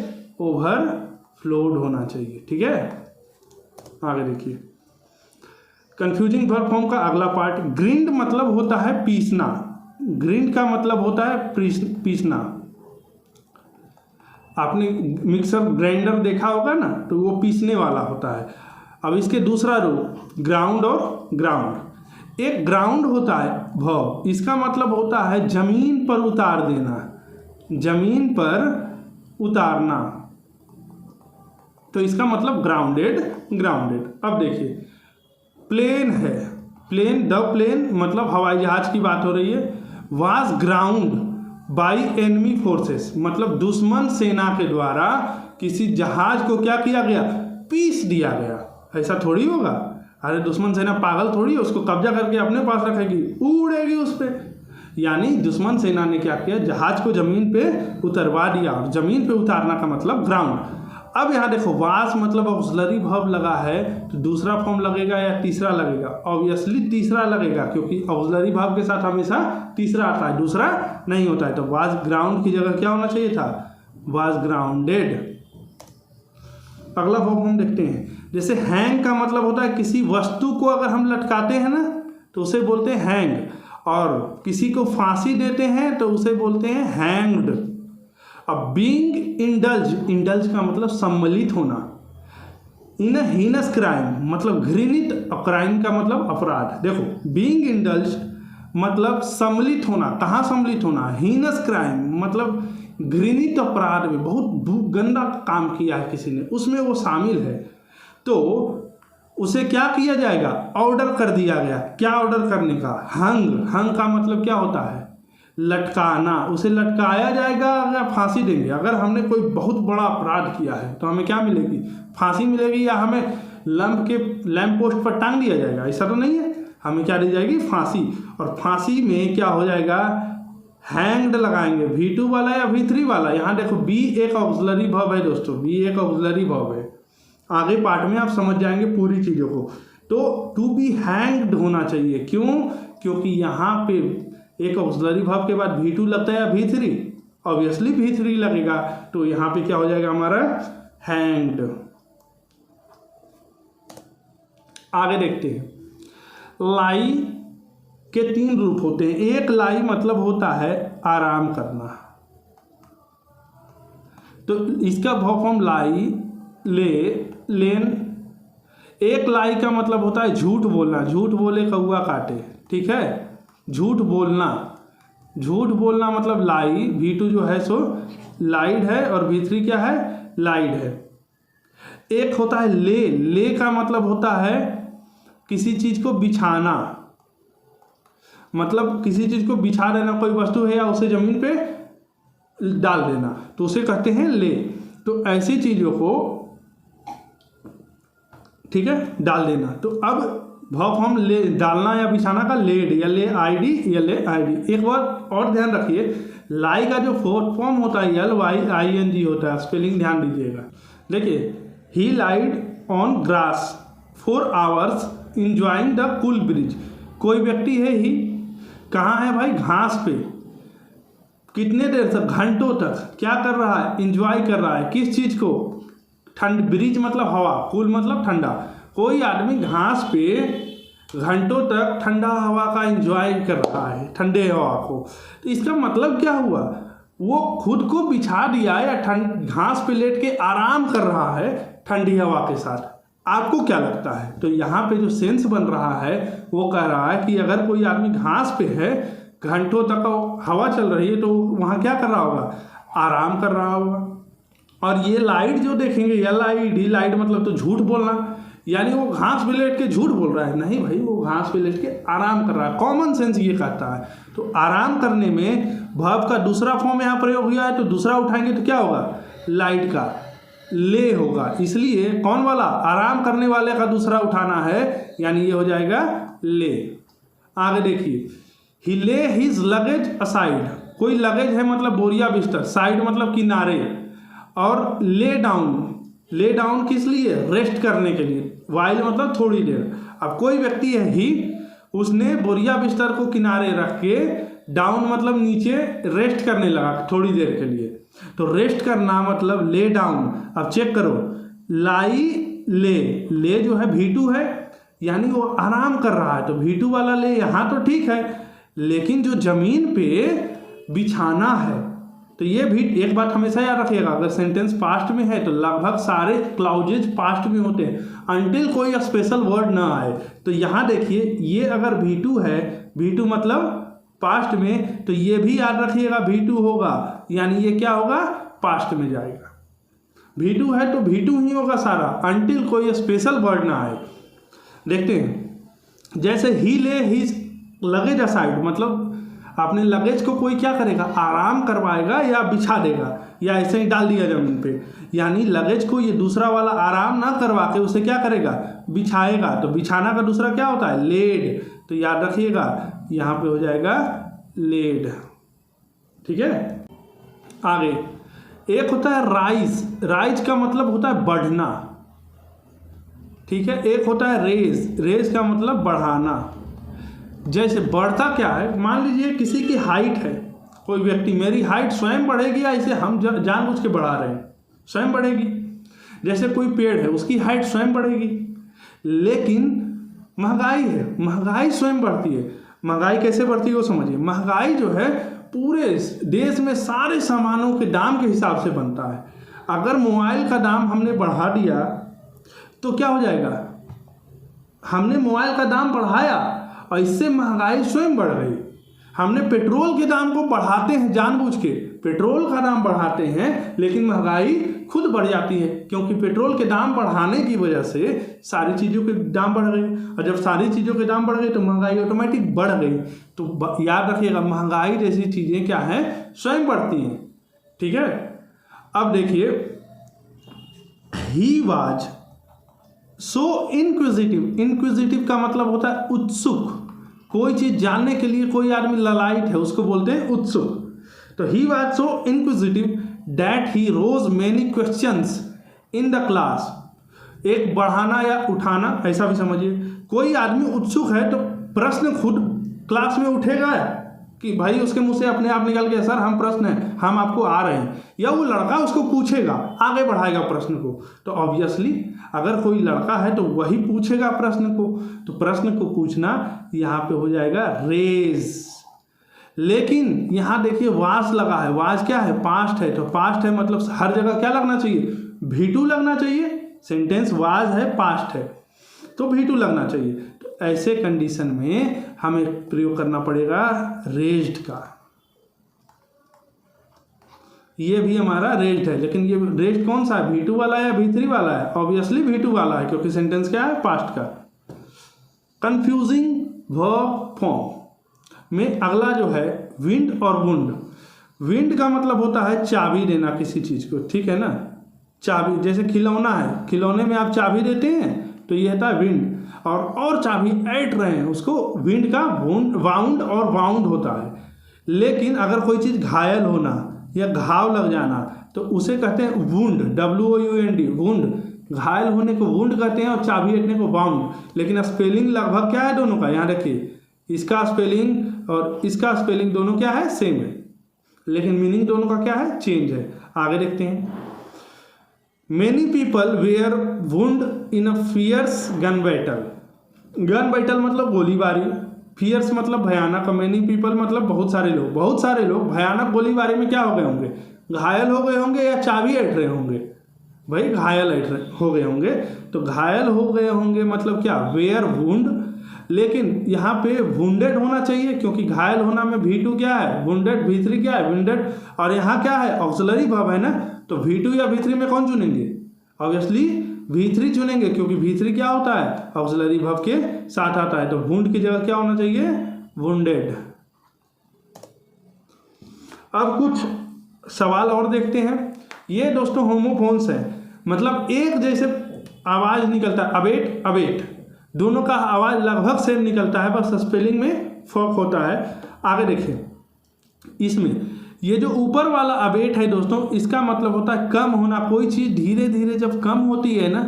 ओवरफ्लोड होना चाहिए। ठीक है, आगे देखिए कंफ्यूजिंग वर्ब फॉर्म का अगला पार्ट, ग्रिंड मतलब होता है पीसना। ग्रिंड का मतलब होता है पीसना। आपने मिक्सर ग्राइंडर देखा होगा ना, तो वो पीसने वाला होता है। अब इसके दूसरा रूप ग्राउंड और ग्राउंड। एक ग्राउंड होता है वर्ब, इसका मतलब होता है जमीन पर उतार देना, जमीन पर उतारना, तो इसका मतलब ग्राउंडेड। अब देखिए प्लेन है, प्लेन, द प्लेन मतलब हवाई जहाज की बात हो रही है। Was ground by enemy forces मतलब दुश्मन सेना के द्वारा किसी जहाज को क्या किया गया, पीस दिया गया। ऐसा थोड़ी होगा, अरे दुश्मन सेना पागल थोड़ी है, उसको कब्जा करके अपने पास रखेगी, उड़ेगी उस पर। यानी दुश्मन सेना ने क्या किया, जहाज को जमीन पे उतरवा दिया। जमीन पे उतारना का मतलब ग्राउंड। अब यहाँ देखो वास मतलब ऑक्सिलरी वर्ब लगा है, तो दूसरा फॉर्म लगेगा या तीसरा लगेगा, ऑब्वियसली तीसरा लगेगा, क्योंकि ऑक्सिलरी वर्ब के साथ हमेशा तीसरा आता है, दूसरा नहीं होता है। तो वाज ग्राउंड की जगह क्या होना चाहिए था, वाज ग्राउंडेड। अगला वर्ब हम देखते हैं, जैसे हैंग का मतलब होता है किसी वस्तु को अगर हम लटकाते हैं ना तो उसे बोलते हैं हैंग, और किसी को फांसी देते हैं तो उसे बोलते हैं हैंग्ड। अब बीइंग इंडल्ज का मतलब सम्मिलित होना। इन अ हीनस क्राइम मतलब घृणित, क्राइम का मतलब अपराध। देखो बीइंग इंडल्ज मतलब सम्मिलित होना, कहाँ सम्मिलित होना, हीनस क्राइम मतलब घृणित अपराध में, बहुत गंदा काम किया है किसी ने, उसमें वो शामिल है, तो उसे क्या किया जाएगा, ऑर्डर कर दिया गया। क्या ऑर्डर करने का, हंग का मतलब क्या होता है, लटकाना, उसे लटकाया जाएगा या फांसी देंगे। अगर हमने कोई बहुत बड़ा अपराध किया है तो हमें क्या मिलेगी, फांसी मिलेगी, या हमें लैंप पोस्ट पर टांग दिया जाएगा, ऐसा तो नहीं है, हमें क्या दी जाएगी, फांसी। और फांसी में क्या हो जाएगा, हैंग्ड लगाएंगे, V2 वाला या V3 वाला। यहाँ देखो बी एक ऑक्सिलरी वर्ब है दोस्तों, बी एक ऑक्सिलरी वर्ब है, आगे पार्ट में आप समझ जाएंगे पूरी चीज़ों को। तो टू बी हैंग्ड होना चाहिए, क्यों, क्योंकि यहाँ पे एक ऑक्सिलरी वर्ब के बाद V2 लगता है या V3, ऑब्वियसली V3 लगेगा, तो यहाँ पे क्या हो जाएगा हमारा, हैंग्ड। आगे देखते हैं, लाई के 3 रूप होते हैं। एक लाई मतलब होता है आराम करना, तो इसका वर्ब फॉर्म लाई, लेन। एक लाई का मतलब होता है झूठ बोलना, झूठ बोले कौआ काटे, ठीक है, झूठ बोलना मतलब लाई। V2 जो है सो लाइड है और V3 क्या है, लाइड है। एक होता है ले का मतलब होता है किसी चीज को बिछाना, मतलब किसी चीज को बिछा देना, कोई वस्तु है या उसे जमीन पे डाल देना, तो उसे कहते हैं ले। तो ऐसी चीजों को, ठीक है, डाल देना। तो अब वर्ब फॉर्म ले, डालना या बिछाना का लेड, या ले आईडी या ले आईडी। एक बात और ध्यान रखिए, लाई का जो फोर्थ फॉर्म होता है LYING होता है, स्पेलिंग ध्यान दीजिएगा। देखिए he lied on grass for hours enjoying the cool breeze. कोई व्यक्ति है ही, कहाँ है भाई, घास पे, कितने देर तक, घंटों तक क्या कर रहा है, इंजॉय कर रहा है, किस चीज़ को, ठंड, ब्रिज मतलब हवा, कूल मतलब ठंडा। कोई आदमी घास पे घंटों तक ठंडा हवा का एंजॉय कर रहा है, ठंडे हवा को, तो इसका मतलब क्या हुआ, वो खुद को बिछा दिया या घास पे लेट के आराम कर रहा है ठंडी हवा के साथ। आपको क्या लगता है, तो यहाँ पे जो सेंस बन रहा है वो कह रहा है कि अगर कोई आदमी घास पे है, घंटों तक हवा चल रही है, तो वहाँ क्या कर रहा होगा, आराम कर रहा होगा। और ये लाइट जो देखेंगे, LID, लाइट मतलब तो झूठ बोलना, यानी वो घास पे लेट के झूठ बोल रहा है, नहीं भाई, वो घास पे लेट के आराम कर रहा है। कॉमन सेंस ये कहता है। तो आराम करने में वर्ब का दूसरा फॉर्म यहाँ प्रयोग हुआ है, तो दूसरा उठाएंगे तो क्या होगा, लाइट का ले होगा, इसलिए कौन वाला, आराम करने वाले का दूसरा उठाना है, यानी ये हो जाएगा ले। आगे देखिए, ही ले हिज लगेज असाइड। कोई लगेज है मतलब बोरिया बिस्तर, साइड मतलब किनारे, और ले डाउन ले डाउन किस लिए, रेस्ट करने के लिए, वाइल मतलब थोड़ी देर। अब कोई व्यक्ति है ही, उसने बोरिया बिस्तर को किनारे रख के डाउन मतलब नीचे रेस्ट करने लगा थोड़ी देर के लिए, तो रेस्ट करना मतलब ले डाउन। अब चेक करो, लाई ले जो है V2 है, यानी वो आराम कर रहा है, तो V2 वाला ले यहाँ तो ठीक है, लेकिन जो जमीन पे बिछाना है, तो ये भी एक बात हमेशा याद रखिएगा, अगर सेंटेंस पास्ट में है तो लगभग सारे क्लाउजेज पास्ट में होते हैं अंटिल कोई स्पेशल वर्ड ना आए। तो यहाँ देखिए, ये अगर V2 है, V2 मतलब पास्ट में, तो ये भी याद रखिएगा V2 होगा, यानी ये क्या होगा, पास्ट में जाएगा। V2 है तो V2 ही होगा सारा, अंटिल कोई स्पेशल वर्ड ना आए। देखते हैं, जैसे ही ले हिज लगेज असाइड, मतलब अपने लगेज को कोई क्या करेगा, आराम करवाएगा या बिछा देगा, या ऐसे ही डाल दिया जमीन पे, यानी लगेज को ये दूसरा वाला आराम ना करवा के उसे क्या करेगा, बिछाएगा। तो बिछाना का दूसरा क्या होता है, लेड, तो याद रखिएगा यहाँ पे हो जाएगा लेड। ठीक है, आगे एक होता है राइज, राइज का मतलब होता है बढ़ना। ठीक है, एक होता है रेज, रेज का मतलब बढ़ाना। जैसे बढ़ता क्या है, मान लीजिए किसी की हाइट है, कोई व्यक्ति, मेरी हाइट स्वयं बढ़ेगी या इसे हम जानबूझ के बढ़ा रहे हैं, स्वयं बढ़ेगी। जैसे कोई पेड़ है, उसकी हाइट स्वयं बढ़ेगी, लेकिन महंगाई है, महंगाई स्वयं बढ़ती है। महंगाई कैसे बढ़ती है वो समझिए, महंगाई जो है पूरे देश में सारे सामानों के दाम के हिसाब से बनता है। अगर मोबाइल का दाम हमने बढ़ा दिया तो क्या हो जाएगा, हमने मोबाइल का दाम बढ़ाया और इससे महंगाई स्वयं बढ़ गई। हमने पेट्रोल के दाम को बढ़ाते हैं जानबूझ के, पेट्रोल का दाम बढ़ाते हैं, लेकिन महंगाई खुद बढ़ जाती है, क्योंकि पेट्रोल के दाम बढ़ाने की वजह से सारी चीज़ों के दाम बढ़ गए, और जब सारी चीज़ों के दाम बढ़ गए तो महंगाई ऑटोमेटिक बढ़ गई। तो याद रखिएगा, महंगाई जैसी चीज़ें क्या है, स्वयं बढ़ती हैं। ठीक है, अब देखिए, ही वाज सो इनक्विजिटिव, इनक्विजिटिव का मतलब होता है उत्सुक, कोई चीज़ जानने के लिए कोई आदमी ललायत है, उसको बोलते हैं उत्सुक। तो he was so inquisitive that he rose many questions in the class. एक बढ़ाना या उठाना ऐसा भी समझिए, कोई आदमी उत्सुक है तो प्रश्न खुद क्लास में उठेगा कि भाई उसके मुंह से अपने आप निकल गया, सर हम प्रश्न हैं, हम आपको आ रहे हैं, या वो लड़का उसको पूछेगा, आगे बढ़ाएगा प्रश्न को। तो ऑब्वियसली अगर कोई लड़का है तो वही पूछेगा प्रश्न को, तो प्रश्न को पूछना यहाँ पे हो जाएगा रेज। लेकिन यहाँ देखिए वाज लगा है, वाज क्या है, पास्ट है, तो पास्ट है मतलब हर जगह क्या लगना चाहिए, V2 लगना चाहिए। सेंटेंस वाज है, पास्ट है, तो V2 लगना चाहिए। तो ऐसे कंडीशन में हमें प्रयोग करना पड़ेगा रेज्ड का। ये भी हमारा रेज्ड है, लेकिन ये रेज्ड कौन सा है, V2 वाला या V3 वाला है, ऑब्वियसली V2 वाला है, क्योंकि सेंटेंस क्या है, पास्ट का। कंफ्यूजिंग वर्ब फॉर्म में अगला जो है विंड और वुंड। विंड का मतलब होता है चाबी देना किसी चीज़ को, ठीक है ना, चाबी, जैसे खिलौना है, खिलौने में आप चाबी देते हैं तो ये होता है विंड, और चाबी ऐड रहे हैं उसको विंड का वाउंड और वाउंड होता है। लेकिन अगर कोई चीज़ घायल होना या घाव लग जाना तो उसे कहते हैं वुंड, WOUND, वुंड। घायल होने को वुंड कहते हैं और चाबी रखने को वाउंड। लेकिन स्पेलिंग लगभग क्या है दोनों का, यहाँ देखिए, इसका स्पेलिंग और इसका स्पेलिंग दोनों क्या है, सेम है, लेकिन मीनिंग दोनों का क्या है, चेंज है। आगे देखते हैं, many people were wound in a fierce gun battle. Gun battle मतलब गोलीबारी, फियर्स मतलब भयानक, मेनी पीपल मतलब बहुत सारे लोग, बहुत सारे लोग भयानक गोलीबारी में क्या हो गए होंगे, घायल हो गए होंगे या चाबी ऐठ रहे होंगे, भाई घायल हो गए होंगे। तो घायल हो गए होंगे मतलब क्या, वेयर वुंड। लेकिन यहाँ पे वुंडेड होना चाहिए, क्योंकि घायल होना में V2 क्या है, वुंडेड, V3 क्या है, विंडेड, और यहाँ क्या है, ऑक्सिलरी वर्ब है ना, तो V2 या V3 में कौन चुनेंगे, ऑब्वियसली V3 चुनेंगे, क्योंकि V3 क्या होता है, ऑक्सिलरी वर्ब के साथ आता है। तो वुंड की जगह क्या होना चाहिए, वुंडेड। अब कुछ सवाल और देखते हैं। ये दोस्तों होमोफोन्स है, मतलब एक जैसे आवाज़ निकलता है, अबेट अबेट, दोनों का आवाज़ लगभग सेम निकलता है, बस स्पेलिंग में फर्क होता है। आगे देखिए, इसमें ये जो ऊपर वाला अबेट है दोस्तों, इसका मतलब होता है कम होना। कोई चीज़ धीरे धीरे जब कम होती है ना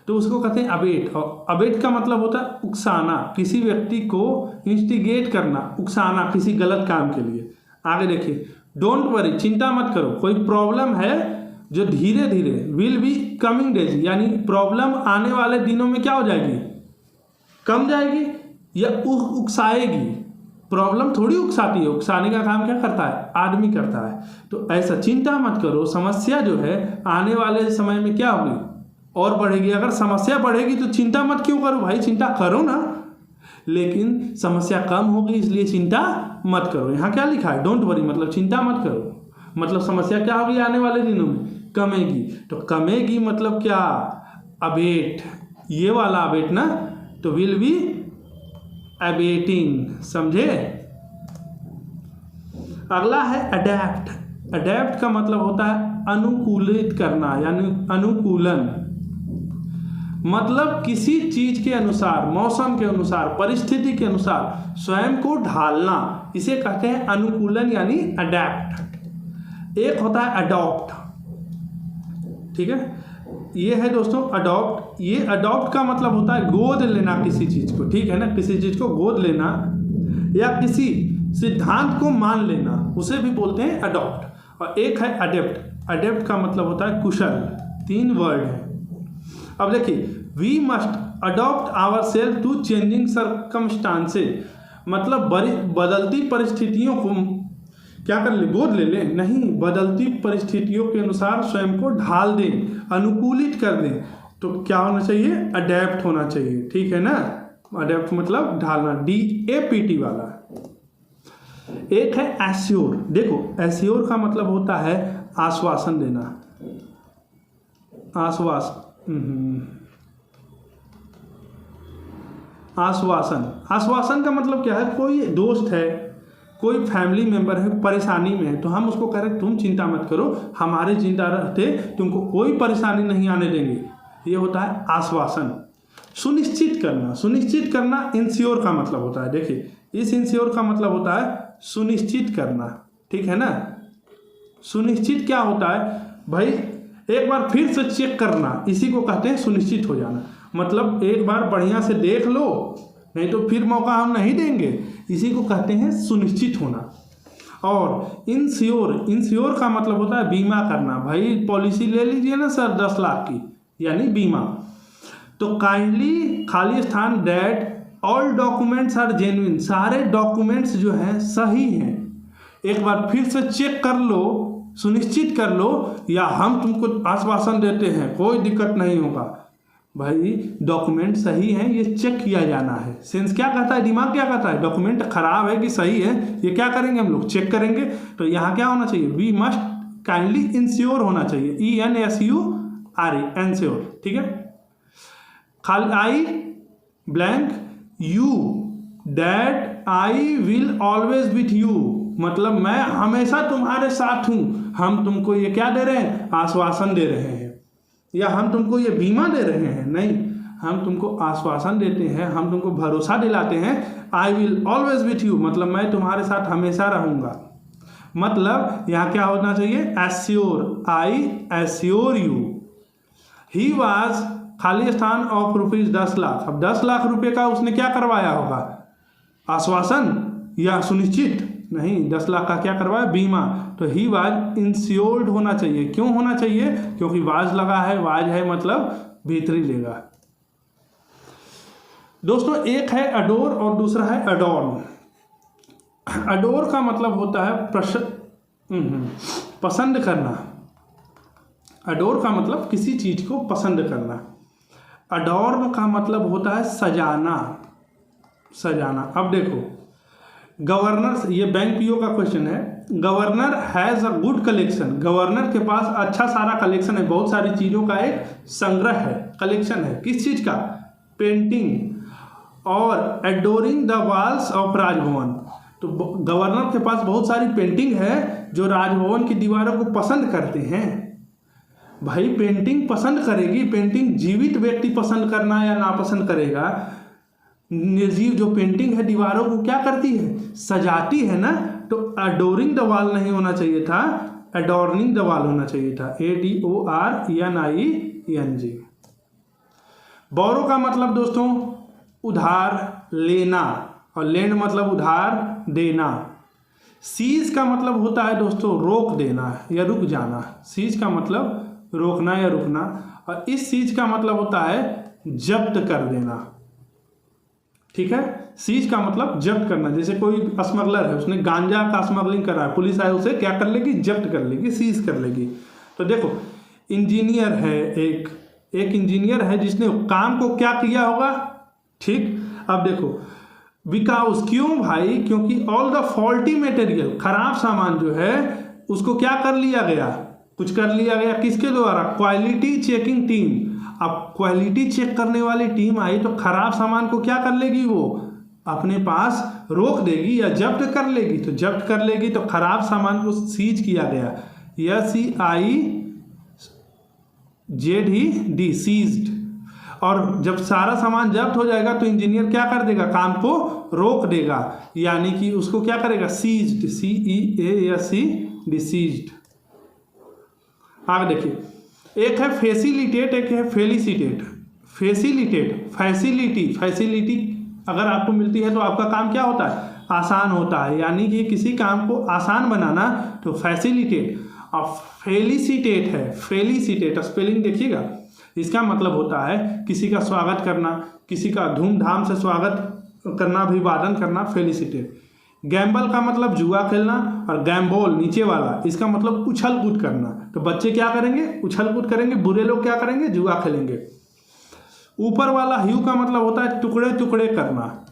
तो उसको कहते हैं अबेट। और अबेट का मतलब होता है उकसाना, किसी व्यक्ति को इंस्टिगेट करना, उकसाना किसी गलत काम के लिए। आगे देखिए, डोंट वरी, चिंता मत करो, कोई प्रॉब्लम है जो धीरे धीरे, विल बी कमिंग डेज, यानी प्रॉब्लम आने वाले दिनों में क्या हो जाएगी, कम जाएगी या उकसाएगी। प्रॉब्लम थोड़ी उकसाती है, उकसाने का काम क्या करता है, आदमी करता है। तो ऐसा चिंता मत करो, समस्या जो है आने वाले समय में क्या होगी, और बढ़ेगी। अगर समस्या बढ़ेगी तो चिंता मत क्यों करो भाई, चिंता करो ना, लेकिन समस्या कम होगी इसलिए चिंता मत करो। यहाँ क्या लिखा है, डोंट वरी मतलब चिंता मत करो, मतलब समस्या क्या होगी आने वाले दिनों में, कमेगी। तो कमेगी मतलब क्या, अबेट, ये वाला अबेट ना, तो विल बी अबेटिंग, समझे। अगला है अडेप्ट। अडेप्ट का मतलब होता है अनुकूलित करना, यानी अनुकूलन। मतलब किसी चीज के अनुसार, मौसम के अनुसार, परिस्थिति के अनुसार स्वयं को ढालना, इसे कहते हैं अनुकूलन यानी अडेप्ट। एक होता है अडॉप्ट, ठीक है, ये है दोस्तों अडॉप्ट। ये अडॉप्ट का मतलब होता है गोद लेना किसी चीज को, ठीक है ना, किसी चीज को गोद लेना या किसी सिद्धांत को मान लेना, उसे भी बोलते हैं अडॉप्ट। और एक है अडेप्ट। अडेप्ट का मतलब होता है कुशल। 3 वर्ड है। अब देखिए, we must adopt our self to changing circumstances, मतलब बदलती परिस्थितियों को क्या कर ले, गोद ले लें, नहीं, बदलती परिस्थितियों के अनुसार स्वयं को ढाल दें, अनुकूलित कर दें। तो क्या होना चाहिए, अडेप्ट होना चाहिए, ठीक है ना। अडेप्ट मतलब ढालना, DAPT वाला। एक है एश्योर। देखो, एश्योर का मतलब होता है आश्वासन देना, आश्वासन का मतलब क्या है, कोई दोस्त है, कोई फैमिली मेंबर है, परेशानी में है, तो हम उसको कह रहे तुम चिंता मत करो, हमारे जिंदा रहते तुमको कोई परेशानी नहीं आने देंगे, ये होता है आश्वासन। सुनिश्चित करना इंश्योर का मतलब होता है। देखिए, इस इंश्योर का मतलब होता है सुनिश्चित करना, ठीक है ना। सुनिश्चित क्या होता है भाई, एक बार फिर से चेक करना, इसी को कहते हैं सुनिश्चित हो जाना। मतलब एक बार बढ़िया से देख लो, नहीं तो फिर मौका हम नहीं देंगे, इसी को कहते हैं सुनिश्चित होना। और इंश्योर का मतलब होता है बीमा करना। भाई पॉलिसी ले लीजिए ना सर 10 लाख की, यानी बीमा। तो काइंडली खाली स्थान that all documents are genuine, सारे डॉक्यूमेंट्स जो हैं सही हैं, एक बार फिर से चेक कर लो, सुनिश्चित कर लो, या हम तुमको आश्वासन देते हैं कोई दिक्कत नहीं होगा। भाई डॉक्यूमेंट सही हैं, ये चेक किया जाना है। सेंस क्या कहता है, दिमाग क्या कहता है, डॉक्यूमेंट खराब है कि सही है, ये क्या करेंगे हम लोग, चेक करेंगे। तो यहाँ क्या होना चाहिए, वी मस्ट काइंडली इंश्योर होना चाहिए, ENSURE, इंश्योर, ठीक है। खाली आई blank you that I will always with you, मतलब मैं हमेशा तुम्हारे साथ हूँ। हम तुमको ये क्या दे रहे हैं, आश्वासन दे रहे हैं, या हम तुमको ये बीमा दे रहे हैं, नहीं, हम तुमको आश्वासन देते हैं, हम तुमको भरोसा दिलाते हैं। I will always with you, मतलब मैं तुम्हारे साथ हमेशा रहूँगा। मतलब यहाँ क्या होना चाहिए, assure, I assure you. He was खाली स्थान ऑफ ₹10 लाख। अब 10 लाख रुपए का उसने क्या करवाया होगा, आश्वासन या सुनिश्चित, नहीं, 10 लाख का क्या करवाया, बीमा। तो ही वाज इंश्योर्ड होना चाहिए। क्यों होना चाहिए, क्योंकि वाज लगा है, वाज है मतलब भीतरी लेगा। दोस्तों एक है अडोर और दूसरा है अडॉर्न। अडोर का मतलब होता है पसंद करना। अडोर का मतलब किसी चीज को पसंद करना। अडॉर्न का मतलब होता है सजाना, सजाना। अब देखो, गवर्नर, ये बैंक पीओ का क्वेश्चन है, governor has a good collection. Governor के पास अच्छा सारा कलेक्शन है, बहुत सारी चीज़ों का एक संग्रह है, कलेक्शन है। किस चीज़ का, पेंटिंग। और adorning the walls of Raj Bhavan, तो गवर्नर के पास बहुत सारी पेंटिंग है जो राजभवन की दीवारों को पसंद करते हैं। भाई पेंटिंग पसंद करेगी, पेंटिंग जीवित व्यक्ति पसंद करना या नापसंद करेगा, निर्जीव जो पेंटिंग है दीवारों को क्या करती है, सजाती है ना। तो अडोरिंग द वॉल नहीं होना चाहिए था, एडोर्निंग द वॉल होना चाहिए था, ADORNING। बोरो का मतलब दोस्तों उधार लेना, और लेंड मतलब उधार देना। सीज का मतलब होता है दोस्तों रोक देना या रुक जाना, सीज का मतलब रोकना या रुकना, और इस सीज का मतलब होता है जब्त कर देना। ठीक है, सीज का मतलब जब्त करना। जैसे कोई स्मगलर है, उसने गांजा का स्मगलिंग करा है, पुलिस आए उसे क्या कर लेगी, जब्त कर लेगी, सीज कर लेगी। तो देखो इंजीनियर है, एक इंजीनियर है जिसने काम को क्या किया होगा। ठीक, अब देखो बिकॉज, क्यों भाई, क्योंकि ऑल द फॉल्टी मटेरियल, खराब सामान जो है उसको क्या कर लिया गया, कुछ कर लिया गया, किसके द्वारा, क्वालिटी चेकिंग टीम। अब क्वालिटी चेक करने वाली टीम आई तो खराब सामान को क्या कर लेगी, वो अपने पास रोक देगी या जब्त कर लेगी। तो जब्त कर लेगी तो खराब सामान को सीज किया गया, SEIZED, सीज्ड। और जब सारा सामान जब्त हो जाएगा तो इंजीनियर क्या कर देगा, काम को रोक देगा, यानी कि उसको क्या करेगा, सीज्ड, CEASED, सीज्ड। आगे देखिए, एक है फैसिलिटेट, एक है फेलिसिटेट। फैसिलिटी अगर आपको मिलती है तो आपका काम क्या होता है, आसान होता है, यानी कि किसी काम को आसान बनाना, तो फैसिलिटेट। और फेलिसिटेट स्पेलिंग देखिएगा, इसका मतलब होता है किसी का स्वागत करना, किसी का धूमधाम से स्वागत करना, अभिवादन करना, फेलिसिटेट। गैम्बल का मतलब जुआ खेलना, और गैम्बोल नीचे वाला, इसका मतलब उछल कूद करना। तो बच्चे क्या करेंगे, उछल कूद करेंगे, बुरे लोग क्या करेंगे, जुआ खेलेंगे। ऊपर वाला ह्यू का मतलब होता है टुकड़े टुकड़े करना,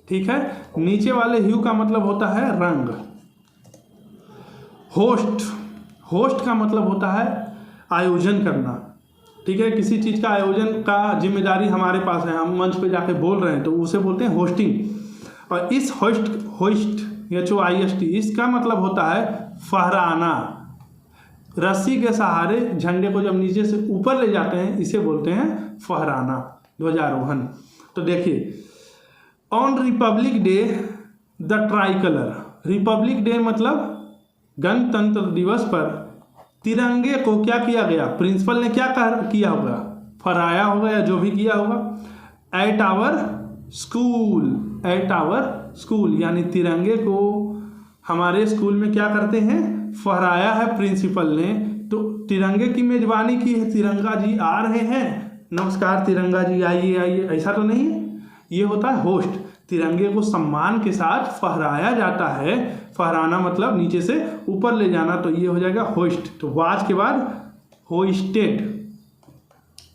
ठीक है। नीचे वाले ह्यू का मतलब होता है रंग। होस्ट का मतलब होता है आयोजन करना, ठीक है। किसी चीज़ का आयोजन का जिम्मेदारी हमारे पास है, हम मंच पे जाके बोल रहे हैं तो उसे बोलते हैं होस्टिंग। और इस होस्ट HOIST, इसका मतलब होता है फहराना। रस्सी के सहारे झंडे को जब नीचे से ऊपर ले जाते हैं, इसे बोलते हैं फहराना, ध्वजारोहण। तो देखिए, on Republic day the tricolour, Republic day मतलब गणतंत्र दिवस पर तिरंगे को क्या किया गया, प्रिंसिपल ने क्या किया होगा, फहराया होगा या जो भी किया होगा। एट आवर स्कूल, यानी तिरंगे को हमारे स्कूल में क्या करते हैं, फहराया है प्रिंसिपल ने। तो तिरंगे की मेजबानी की है, तिरंगा जी आ रहे हैं, नमस्कार तिरंगा जी आइए आइए, ऐसा तो नहीं है। ये होता है होस्ट, तिरंगे को सम्मान के साथ फहराया जाता है। फहराना मतलब नीचे से ऊपर ले जाना, तो ये हो जाएगा होस्ट। तो वाज के बाद होइस्टेड।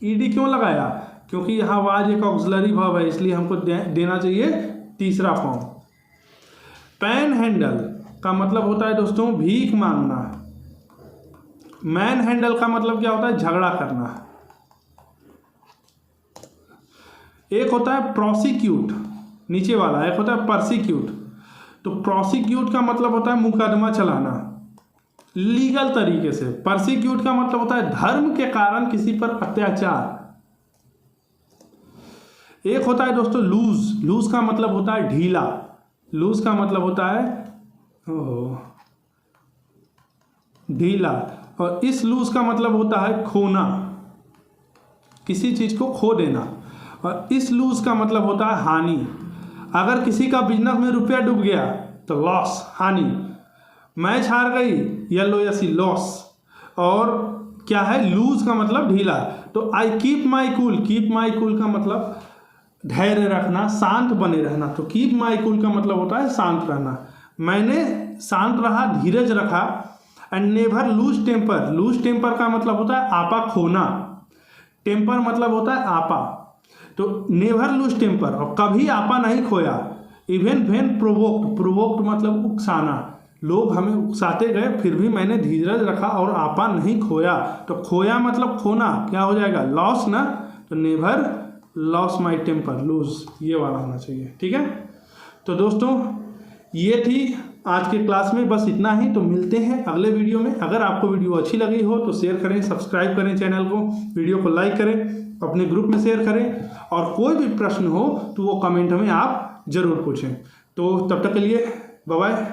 ED क्यों लगाया, क्योंकि यहाँ वाज एक ऑक्सिलरी वर्ब है, इसलिए हमको देना चाहिए तीसरा फॉर्म। पैन हैंडल का मतलब होता है दोस्तों भीख मांगना। मैन हैंडल का मतलब क्या होता है, झगड़ा करना। एक होता है प्रोसिक्यूट, नीचे वाला, एक होता है परसिक्यूट। तो प्रोसिक्यूट का मतलब होता है मुकदमा चलाना लीगल तरीके से। परसिक्यूट का मतलब होता है धर्म के कारण किसी पर अत्याचार। एक होता है दोस्तों लूज का मतलब होता है ढीला। लूज का मतलब होता है ढीला, और इस लूज का मतलब होता है खोना, किसी चीज को खो देना। और इस लूज का मतलब होता है हानि। अगर किसी का बिजनेस में रुपया डूब गया तो लॉस, हानि। मैच हार गई, YELLOW लॉस। और क्या है, लूज का मतलब ढीला। तो आई कीप माई कूल का मतलब धैर्य रखना, शांत बने रहना। तो कीप माई कूल का मतलब होता है शांत रहना। मैंने शांत रहा, धीरज रखा। एंड नेवर लूज टेम्पर का मतलब होता है आपा खोना। टेम्पर मतलब होता है आपा, तो नेवर लूज टेम्पर, और कभी आपा नहीं खोया। इवन वेन प्रोवोक्ड मतलब उकसाना, लोग हमें उकसाते गए फिर भी मैंने धीरज रखा और आपा नहीं खोया। तो खोया मतलब खोना, क्या हो जाएगा, लॉस ना। तो never loss my temper, lose, ये वाला होना चाहिए, ठीक है। तो दोस्तों ये थी आज के क्लास में, बस इतना ही। तो मिलते हैं अगले वीडियो में। अगर आपको वीडियो अच्छी लगी हो तो शेयर करें, सब्सक्राइब करें चैनल को, वीडियो को लाइक करें, अपने ग्रुप में शेयर करें, और कोई भी प्रश्न हो तो वो कमेंट में आप जरूर पूछें। तो तब तक के लिए बाय बाय।